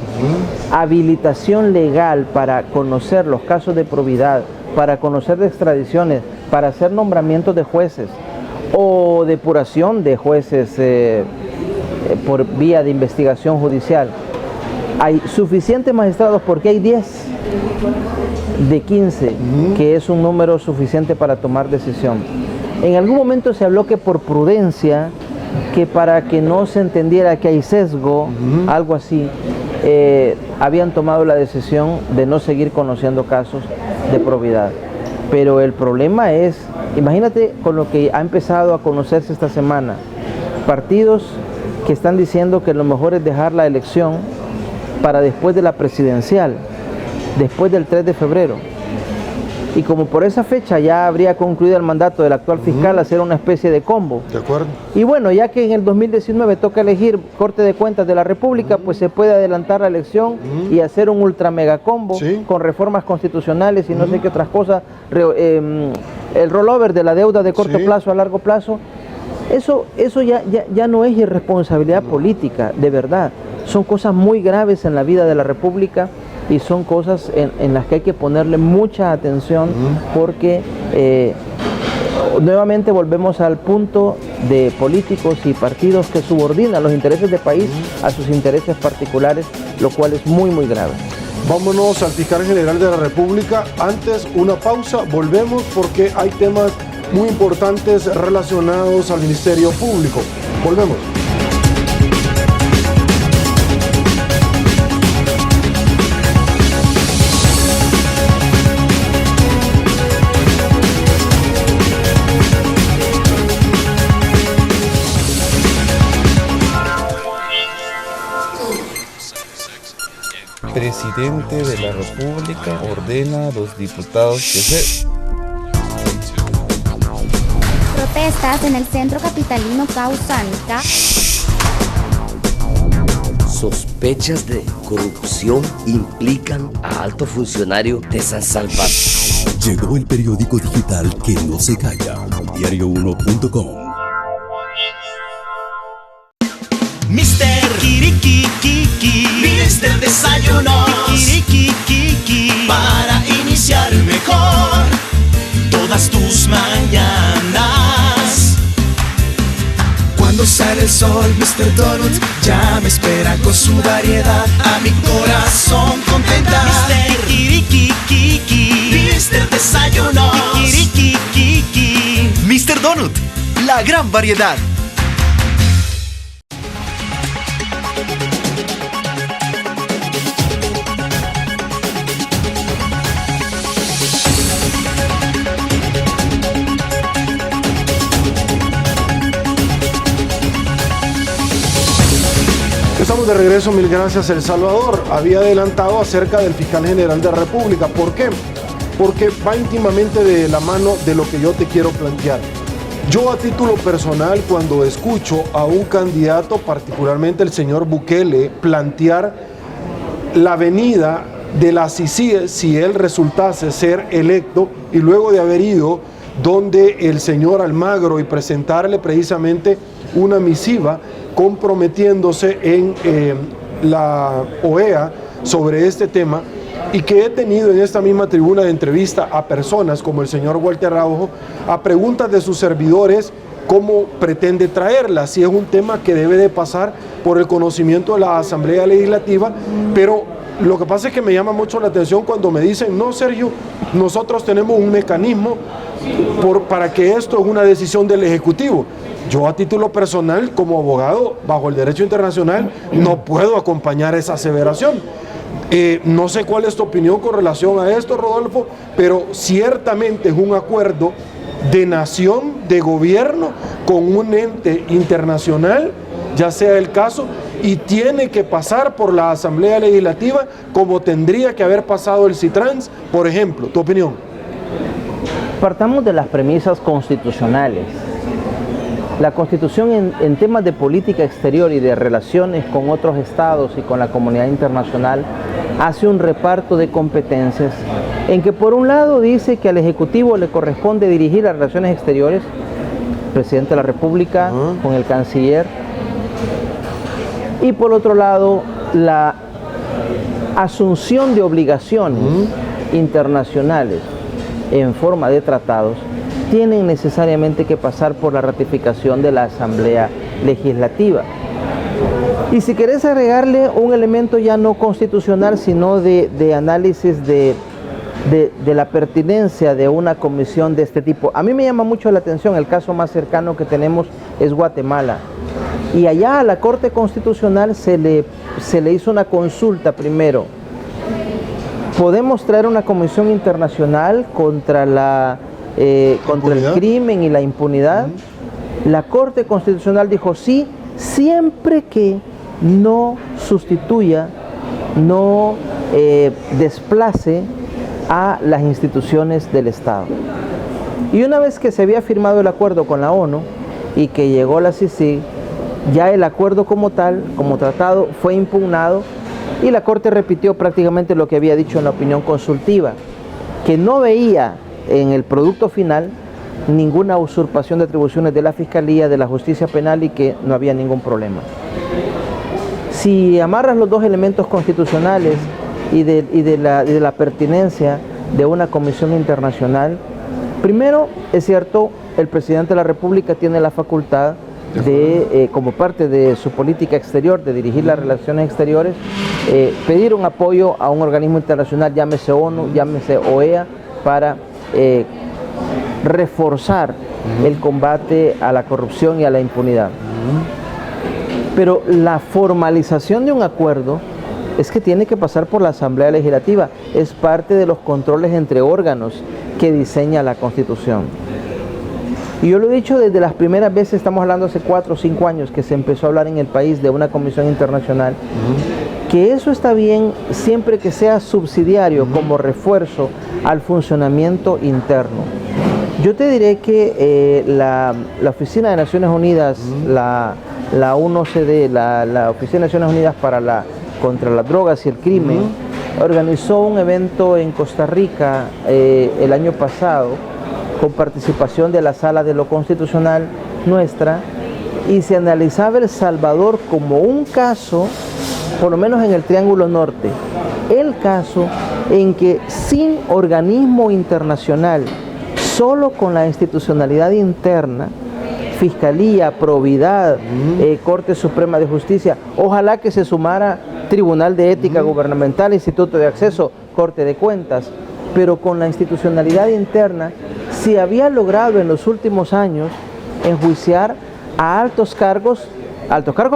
habilitación legal para conocer los casos de probidad, para conocer de extradiciones, para hacer nombramientos de jueces o depuración de jueces por vía de investigación judicial. Hay suficientes magistrados porque hay 10 de 15, que es un número suficiente para tomar decisión. En algún momento se habló que por prudencia, que para que no se entendiera que hay sesgo, algo así, habían tomado la decisión de no seguir conociendo casos de probidad. Pero el problema es, imagínate con lo que ha empezado a conocerse esta semana, partidos que están diciendo que lo mejor es dejar la elección para después de la presidencial, después del 3 de febrero. Y como por esa fecha ya habría concluido el mandato del actual fiscal, hacer una especie de combo. De acuerdo. Y bueno, ya que en el 2019 toca elegir Corte de Cuentas de la República, pues se puede adelantar la elección y hacer un ultra mega combo con reformas constitucionales y no sé qué otras cosas, el rollover de la deuda de corto plazo a largo plazo. Eso ya no es irresponsabilidad política, de verdad. Son cosas muy graves en la vida de la República y son cosas en las que hay que ponerle mucha atención porque nuevamente volvemos al punto de políticos y partidos que subordinan los intereses del país a sus intereses particulares, lo cual es muy, muy grave. Vámonos al fiscal general de la República. Antes, una pausa, volvemos porque hay temas muy importantes relacionados al Ministerio Público. Volvemos. Presidente de la República ordena a los diputados que se... Protestas en el centro capitalino Causánica. Sospechas de corrupción implican a alto funcionario de San Salvador. Llegó el periódico digital que no se calla, diario1.com. Mister Kirikikiki, Mister Desayunos, Kirikikiki, para iniciar mejor todas tus mañanas. Cuando sale el sol, Mr. Donut ya me espera con su variedad. A mi corazón contenta. Mister Kirikikiki, Mister Desayunos, Kirikikiki, Mr. Donut, la gran variedad. Estamos de regreso, mil gracias El Salvador. Había adelantado acerca del fiscal general de la República. ¿Por qué? Porque va íntimamente de la mano de lo que yo te quiero plantear. Yo a título personal, cuando escucho a un candidato, particularmente el señor Bukele, plantear la venida de la CICIG si él resultase ser electo, y luego de haber ido donde el señor Almagro y presentarle precisamente una misiva comprometiéndose en la OEA sobre este tema, y que he tenido en esta misma tribuna de entrevista a personas como el señor Walter Araujo, a preguntas de sus servidores, cómo pretende traerla, si es un tema que debe de pasar por el conocimiento de la Asamblea Legislativa. Pero lo que pasa es que me llama mucho la atención cuando me dicen, no, Sergio, nosotros tenemos un mecanismo para que esto es una decisión del Ejecutivo. Yo a título personal, como abogado, bajo el derecho internacional, no puedo acompañar esa aseveración. No sé cuál es tu opinión con relación a esto, Rodolfo, pero ciertamente es un acuerdo de nación, de gobierno, con un ente internacional, ya sea el caso, y tiene que pasar por la Asamblea Legislativa como tendría que haber pasado el CITRANS, por ejemplo. ¿Tu opinión? Partamos de las premisas constitucionales. La Constitución en temas de política exterior y de relaciones con otros estados y con la comunidad internacional hace un reparto de competencias en que por un lado dice que al Ejecutivo le corresponde dirigir las relaciones exteriores, Presidente de la República con el Canciller, y por otro lado la asunción de obligaciones internacionales en forma de tratados tienen necesariamente que pasar por la ratificación de la Asamblea Legislativa. Y si querés agregarle un elemento ya no constitucional, sino de análisis de la pertinencia de una comisión de este tipo, a mí me llama mucho la atención, el caso más cercano que tenemos es Guatemala. Y allá a la Corte Constitucional se le hizo una consulta primero. ¿Podemos traer una comisión internacional contra el crimen y la impunidad? La Corte Constitucional dijo sí, siempre que no sustituya, no desplace a las instituciones del Estado. Y una vez que se había firmado el acuerdo con la ONU y que llegó la CICIG, ya el acuerdo como tal, como tratado, fue impugnado, y la Corte repitió prácticamente lo que había dicho en la opinión consultiva, que no veía en el producto final ninguna usurpación de atribuciones de la Fiscalía, de la Justicia Penal, y que no había ningún problema. Si amarras los dos elementos constitucionales y de la pertinencia de una comisión internacional, primero, es cierto, el Presidente de la República tiene la facultad de, como parte de su política exterior, de dirigir las relaciones exteriores, pedir un apoyo a un organismo internacional, llámese ONU, llámese OEA, para reforzar el combate a la corrupción y a la impunidad. Pero la formalización de un acuerdo es que tiene que pasar por la Asamblea Legislativa, es parte de los controles entre órganos que diseña la Constitución. Y yo lo he dicho desde las primeras veces, estamos hablando hace 4 o 5 años que se empezó a hablar en el país de una comisión internacional, que eso está bien siempre que sea subsidiario como refuerzo al funcionamiento interno. Yo te diré que la Oficina de Naciones Unidas, la UNOCDE, la Oficina de Naciones Unidas contra las drogas y el crimen, organizó un evento en Costa Rica el año pasado, con participación de la Sala de lo Constitucional nuestra, y se analizaba El Salvador como un caso, por lo menos en el Triángulo Norte, el caso en que sin organismo internacional, solo con la institucionalidad interna, Fiscalía, Probidad, Corte Suprema de Justicia, ojalá que se sumara Tribunal de Ética Gubernamental, Instituto de Acceso, Corte de Cuentas, pero con la institucionalidad interna se había logrado en los últimos años enjuiciar a altos cargos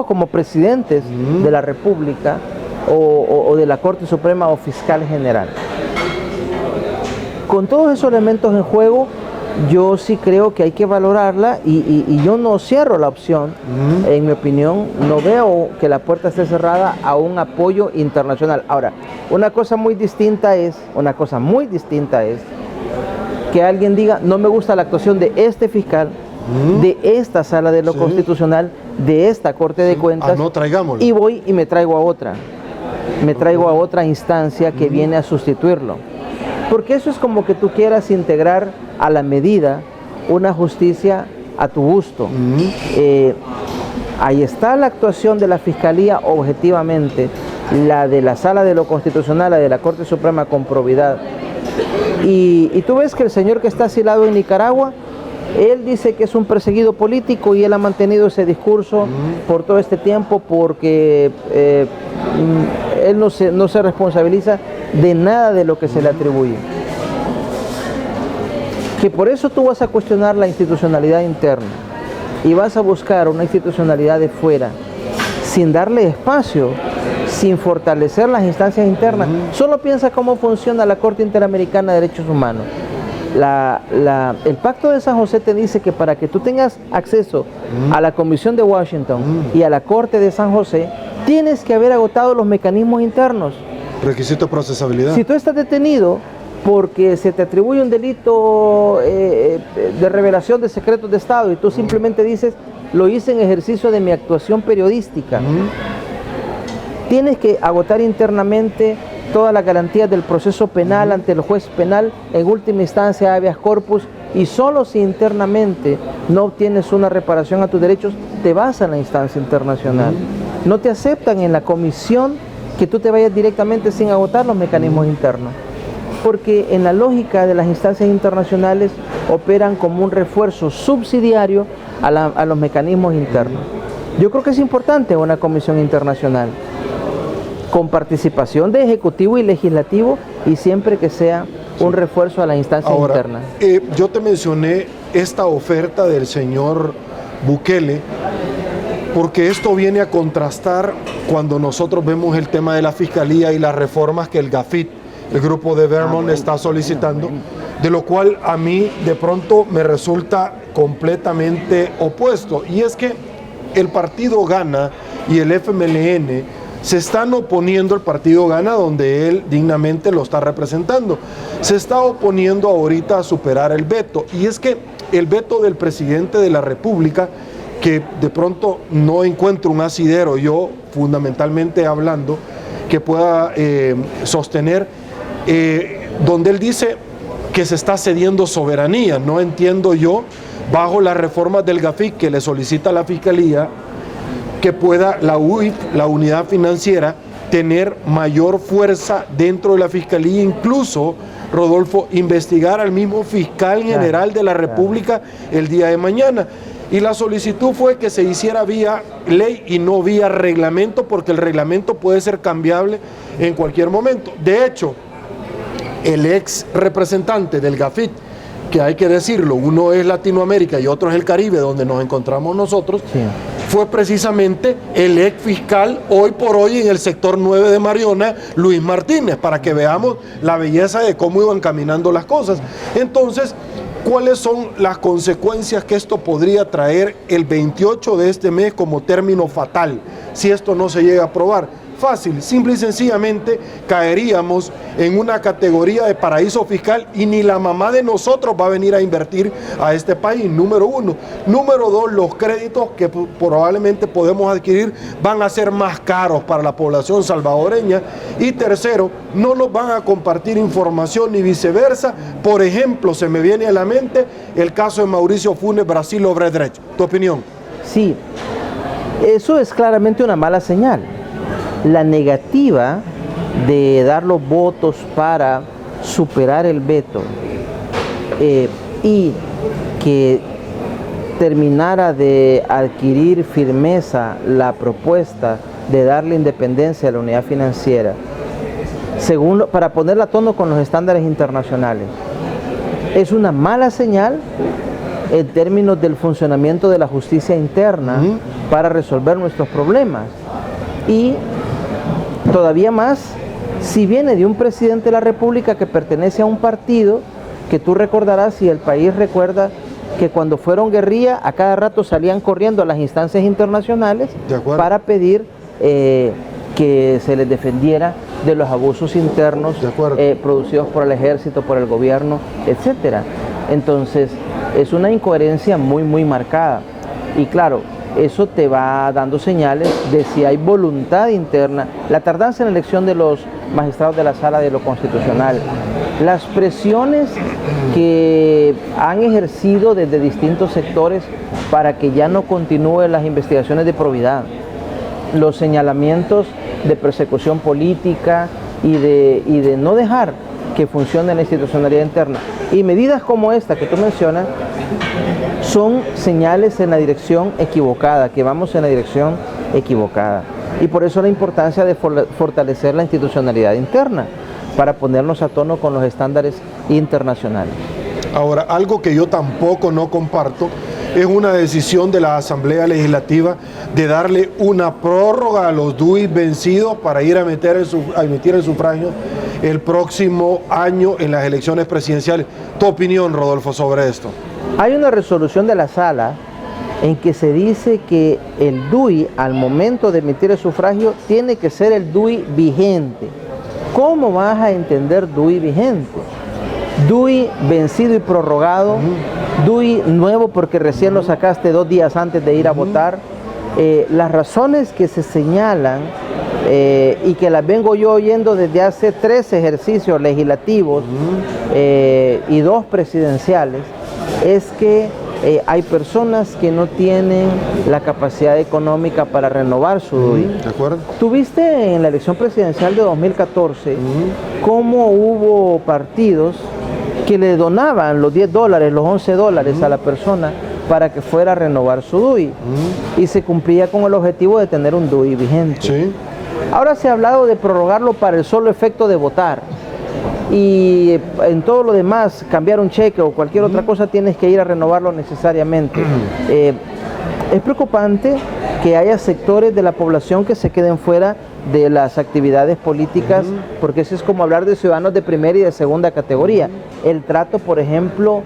como presidentes de la República o de la Corte Suprema o Fiscal General. Con todos esos elementos en juego, yo sí creo que hay que valorarla y yo no cierro la opción, en mi opinión, no veo que la puerta esté cerrada a un apoyo internacional. Ahora, una cosa muy distinta es que alguien diga, no me gusta la actuación de este fiscal, de esta sala de lo constitucional, de esta Corte de Cuentas, no traigámoslo. Y voy y me traigo a otra instancia que viene a sustituirlo. Porque eso es como que tú quieras integrar a la medida una justicia a tu gusto. Ahí está la actuación de la Fiscalía objetivamente, la de la Sala de lo Constitucional, la de la Corte Suprema con probidad. Y tú ves que el señor que está asilado en Nicaragua, él dice que es un perseguido político y él ha mantenido ese discurso por todo este tiempo porque él no se responsabiliza de nada de lo que se le atribuye. Que por eso tú vas a cuestionar la institucionalidad interna y vas a buscar una institucionalidad de fuera sin darle espacio, sin fortalecer las instancias internas. Solo piensa cómo funciona la Corte Interamericana de Derechos Humanos. El Pacto de San José te dice que para que tú tengas acceso a la Comisión de Washington y a la Corte de San José, tienes que haber agotado los mecanismos internos. Requisito de procesabilidad. Si tú estás detenido porque se te atribuye un delito de revelación de secretos de Estado y tú simplemente dices, lo hice en ejercicio de mi actuación periodística, tienes que agotar internamente todas las garantías del proceso penal ante el juez penal, en última instancia habeas corpus, y solo si internamente no obtienes una reparación a tus derechos, te vas a la instancia internacional. No te aceptan en la comisión que tú te vayas directamente sin agotar los mecanismos internos, porque en la lógica de las instancias internacionales operan como un refuerzo subsidiario a los mecanismos internos. Yo creo que es importante una comisión internacional, con participación de Ejecutivo y Legislativo y siempre que sea un refuerzo a la instancia interna. Yo te mencioné esta oferta del señor Bukele porque esto viene a contrastar cuando nosotros vemos el tema de la Fiscalía y las reformas que el GAFIT, el grupo de Vermont, está solicitando, de lo cual a mí de pronto me resulta completamente opuesto. Y es que el partido Gana y el FMLN se están oponiendo, el partido Gana, donde él dignamente lo está representando. Se está oponiendo ahorita a superar el veto. Y es que el veto del presidente de la República, que de pronto no encuentro un asidero, yo fundamentalmente hablando, que pueda sostener, donde él dice que se está cediendo soberanía. No entiendo yo, bajo las reformas del GAFIC que le solicita a la Fiscalía, que pueda la UIF, la unidad financiera, tener mayor fuerza dentro de la Fiscalía, incluso, Rodolfo, investigar al mismo fiscal general de la República el día de mañana. Y la solicitud fue que se hiciera vía ley y no vía reglamento, porque el reglamento puede ser cambiable en cualquier momento. De hecho, el ex representante del GAFIT, que hay que decirlo, uno es Latinoamérica y otro es el Caribe, donde nos encontramos nosotros, fue precisamente el ex fiscal hoy por hoy en el sector 9 de Mariona, Luis Martínez, para que veamos la belleza de cómo iban caminando las cosas. Entonces, ¿cuáles son las consecuencias que esto podría traer el 28 de este mes como término fatal si esto no se llega a aprobar? Fácil, simple y sencillamente caeríamos en una categoría de paraíso fiscal y ni la mamá de nosotros va a venir a invertir a este país, número uno. Número dos, los créditos que probablemente podemos adquirir van a ser más caros para la población salvadoreña. Y tercero, no nos van a compartir información ni viceversa. Por ejemplo, se me viene a la mente el caso de Mauricio Funes, Brasil Obredrecht. ¿Tu opinión? Sí, eso es claramente una mala señal. La negativa de dar los votos para superar el veto y que terminara de adquirir firmeza la propuesta de darle independencia a la unidad financiera, para ponerla a tono con los estándares internacionales, es una mala señal en términos del funcionamiento de la justicia interna para resolver nuestros problemas. Y todavía más, si viene de un presidente de la República que pertenece a un partido que tú recordarás, y el país recuerda que cuando fueron guerrilla a cada rato salían corriendo a las instancias internacionales para pedir que se les defendiera de los abusos internos producidos por el ejército, por el gobierno, etcétera. Entonces es una incoherencia muy marcada, y claro, eso te va dando señales de si hay voluntad interna. La tardanza en la elección de los magistrados de la Sala de lo Constitucional, las presiones que han ejercido desde distintos sectores para que ya no continúen las investigaciones de probidad, los señalamientos de persecución política y de no dejar que funcione la institucionalidad interna, y medidas como esta que tú mencionas, son señales en la dirección equivocada, que vamos en la dirección equivocada. Y por eso la importancia de fortalecer la institucionalidad interna, para ponernos a tono con los estándares internacionales. Ahora, algo que yo tampoco no comparto es una decisión de la Asamblea Legislativa de darle una prórroga a los DUI vencidos para ir a emitir el sufragio el próximo año en las elecciones presidenciales. ¿Tu opinión, Rodolfo, sobre esto? Hay una resolución de la Sala en que se dice que el DUI, al momento de emitir el sufragio, tiene que ser el DUI vigente. ¿Cómo vas a entender DUI vigente? DUI vencido y prorrogado, DUI nuevo porque recién lo sacaste 2 días antes de ir a votar. Las razones que se señalan y que las vengo yo oyendo desde hace 3 ejercicios legislativos y 2 presidenciales, es que hay personas que no tienen la capacidad económica para renovar su DUI. ¿De acuerdo? Tuviste en la elección presidencial de 2014 cómo hubo partidos que le donaban los $10, los $11 a la persona para que fuera a renovar su DUI, y se cumplía con el objetivo de tener un DUI vigente. Sí. Ahora se ha hablado de prorrogarlo para el solo efecto de votar, y en todo lo demás, cambiar un cheque o cualquier otra cosa, tienes que ir a renovarlo necesariamente. Es preocupante que haya sectores de la población que se queden fuera de las actividades políticas, porque eso es como hablar de ciudadanos de primera y de segunda categoría. El trato, por ejemplo,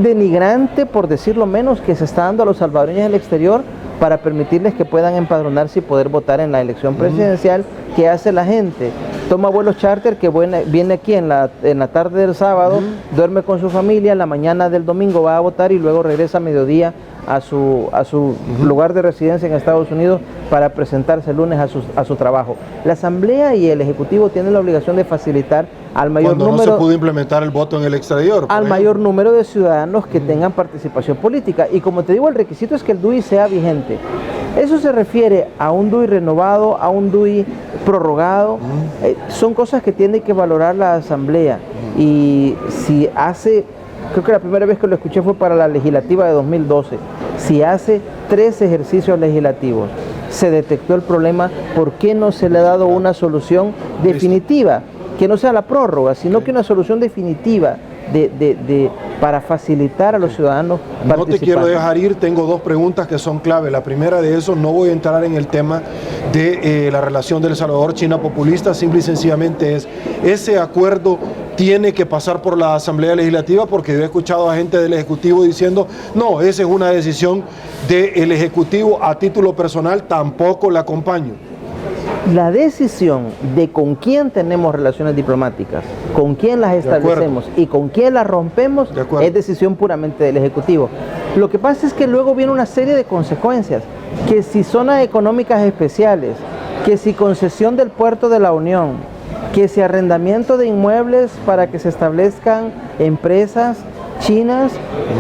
denigrante, por decirlo menos, que se está dando a los salvadoreños del exterior para permitirles que puedan empadronarse y poder votar en la elección presidencial. ¿Qué hace la gente? Toma vuelos charter, que viene aquí en la tarde del sábado, duerme con su familia, en la mañana del domingo va a votar y luego regresa a mediodía a su lugar de residencia en Estados Unidos para presentarse el lunes a su trabajo. La Asamblea y el Ejecutivo tienen la obligación de facilitar al mayor número... Cuando no se pudo implementar el voto en el exterior. Al mayor número de ciudadanos que tengan participación política. Y como te digo, el requisito es que el DUI sea vigente. Eso se refiere a un DUI renovado, a un DUI prorrogado. Son cosas que tiene que valorar la Asamblea. Y si hace... Creo que la primera vez que lo escuché fue para la legislativa de 2012. Si hace 3 ejercicios legislativos se detectó el problema, ¿por qué no se le ha dado una solución definitiva? Que no sea la prórroga, sino que una solución definitiva para facilitar a los ciudadanos participar. No te quiero dejar ir, tengo 2 preguntas que son clave. La primera de eso, no voy a entrar en el tema de la relación de El Salvador-China populista, simple y sencillamente es, ese acuerdo tiene que pasar por la Asamblea Legislativa, porque yo he escuchado a gente del Ejecutivo diciendo, no, esa es una decisión del Ejecutivo, a título personal tampoco la acompaño. La decisión de con quién tenemos relaciones diplomáticas, con quién las establecemos y con quién las rompemos, es decisión puramente del Ejecutivo. Lo que pasa es que luego viene una serie de consecuencias, que si zonas económicas especiales, que si concesión del puerto de la Unión, que si arrendamiento de inmuebles para que se establezcan empresas chinas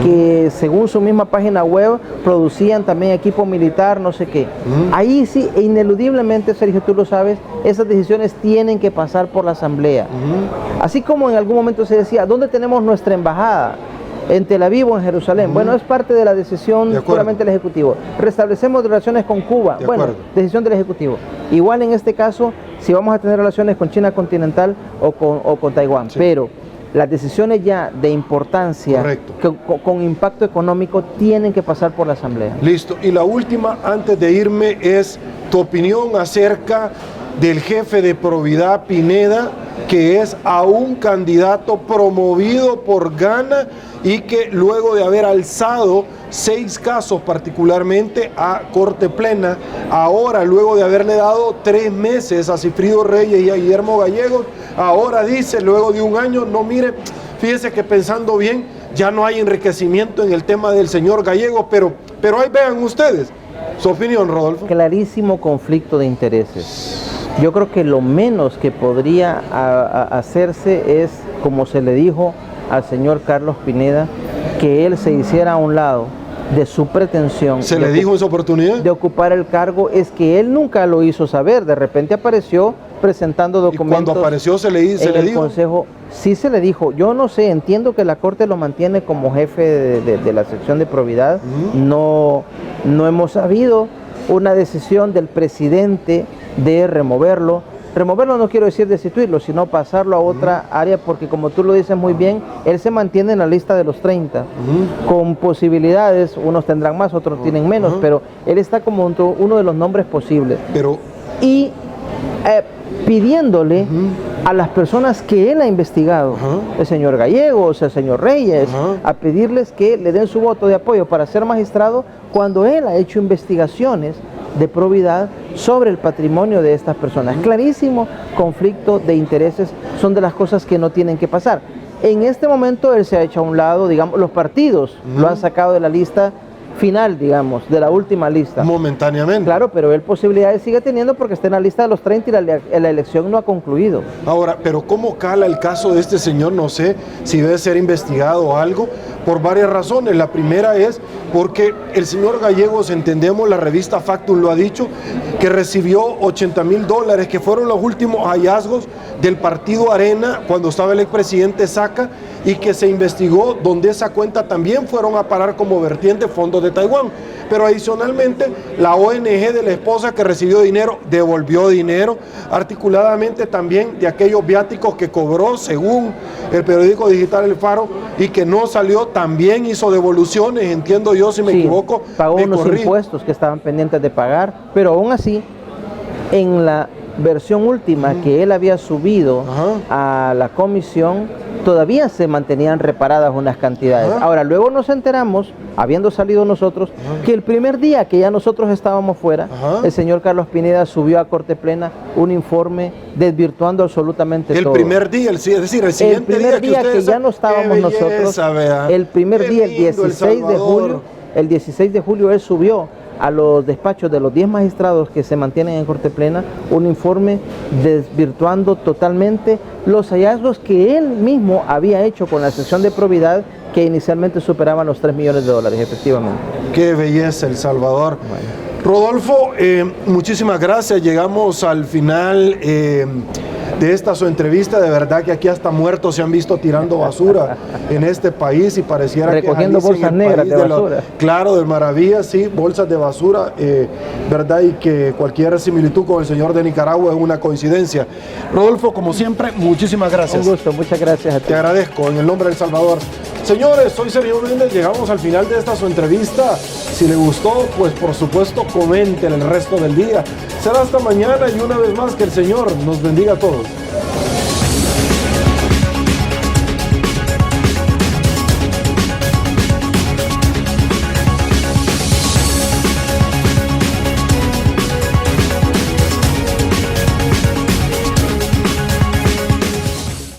que según su misma página web producían también equipo militar, no sé qué. Ahí sí, ineludiblemente, Sergio, tú lo sabes, esas decisiones tienen que pasar por la Asamblea. Así como en algún momento se decía, ¿dónde tenemos nuestra embajada? ¿En Tel Aviv o en Jerusalén? Bueno, es parte de la decisión puramente del Ejecutivo. Restablecemos relaciones con Cuba. Bueno, decisión del Ejecutivo. Igual en este caso, si vamos a tener relaciones con China continental o con Taiwán. Sí. Pero las decisiones ya de importancia, con impacto económico, tienen que pasar por la Asamblea. Listo. Y la última, antes de irme, es tu opinión acerca del jefe de Providad, Pineda, que es a un candidato promovido por Gana y que luego de haber alzado 6 casos particularmente a Corte Plena, ahora luego de haberle dado 3 meses a Cifrido Reyes y a Guillermo Gallegos, ahora dice, luego de un año, no mire, fíjese que pensando bien, ya no hay enriquecimiento en el tema del señor Gallegos, pero ahí vean ustedes. Su opinión, Rodolfo. Clarísimo conflicto de intereses. Yo creo que lo menos que podría hacerse es, como se le dijo al señor Carlos Pineda, que él se hiciera a un lado de su pretensión. ¿Se le dijo en su oportunidad? De ocupar el cargo, es que él nunca lo hizo saber, de repente apareció presentando documentos. ¿Y cuando apareció se le dijo? Consejo, sí se le dijo, yo no sé, entiendo que la Corte lo mantiene como jefe de la sección de probidad, no hemos sabido una decisión del presidente de removerlo. Removerlo no quiero decir destituirlo, sino pasarlo a otra área, porque como tú lo dices muy bien, él se mantiene en la lista de los 30, con posibilidades, unos tendrán más, otros tienen menos, pero él está como uno de los nombres posibles. Y pidiéndole a las personas que él ha investigado, el señor Gallegos, el señor Reyes, a pedirles que le den su voto de apoyo para ser magistrado cuando él ha hecho investigaciones de probidad sobre el patrimonio de estas personas. Clarísimo conflicto de intereses, son de las cosas que no tienen que pasar. En este momento él se ha hecho a un lado, digamos, los partidos lo han sacado de la lista final, digamos, de la última lista. Momentáneamente. Claro, pero él posibilidades sigue teniendo porque está en la lista de los 30 y la elección no ha concluido. Ahora, pero ¿cómo cala el caso de este señor? No sé si debe ser investigado o algo, por varias razones. La primera es porque el señor Gallegos, entendemos, la revista Factum lo ha dicho, que recibió $80,000, que fueron los últimos hallazgos del partido Arena cuando estaba el expresidente Saca, y que se investigó donde esa cuenta también fueron a parar como vertiente fondos de Taiwán. Pero adicionalmente la ONG de la esposa que recibió dinero devolvió dinero, articuladamente también de aquellos viáticos que cobró según el periódico digital El Faro y que no salió, también hizo devoluciones, entiendo yo, si me equivoco. Pagó unos impuestos que estaban pendientes de pagar, pero aún así en la versión última que él había subido a la comisión, todavía se mantenían reparadas unas cantidades. Ahora, luego nos enteramos, habiendo salido nosotros, que el primer día que ya nosotros estábamos fuera, el señor Carlos Pineda subió a Corte Plena un informe desvirtuando absolutamente todo. El primer día, es decir, el siguiente día que ya no estábamos nosotros, el primer día, el 16 de julio, él subió a los despachos de los 10 magistrados que se mantienen en Corte Plena un informe desvirtuando totalmente los hallazgos que él mismo había hecho con la sección de probidad, que inicialmente superaban los $3 millones, efectivamente. Qué belleza, El Salvador. Bueno. Rodolfo, muchísimas gracias. Llegamos al final de esta su entrevista. De verdad que aquí hasta muertos se han visto tirando basura en este país, y pareciera recogiendo que bolsas negras de basura. Claro, de maravilla, sí, bolsas de basura, verdad, y que cualquier similitud con el señor de Nicaragua es una coincidencia. Rodolfo, como siempre, muchísimas gracias. Un gusto, muchas gracias a ti. Te agradezco en el nombre del Salvador. Señores, soy Sergio Méndez, llegamos al final de esta su entrevista. Si le gustó, pues por supuesto comenten el resto del día. Será hasta mañana, y una vez más que el Señor nos bendiga a todos.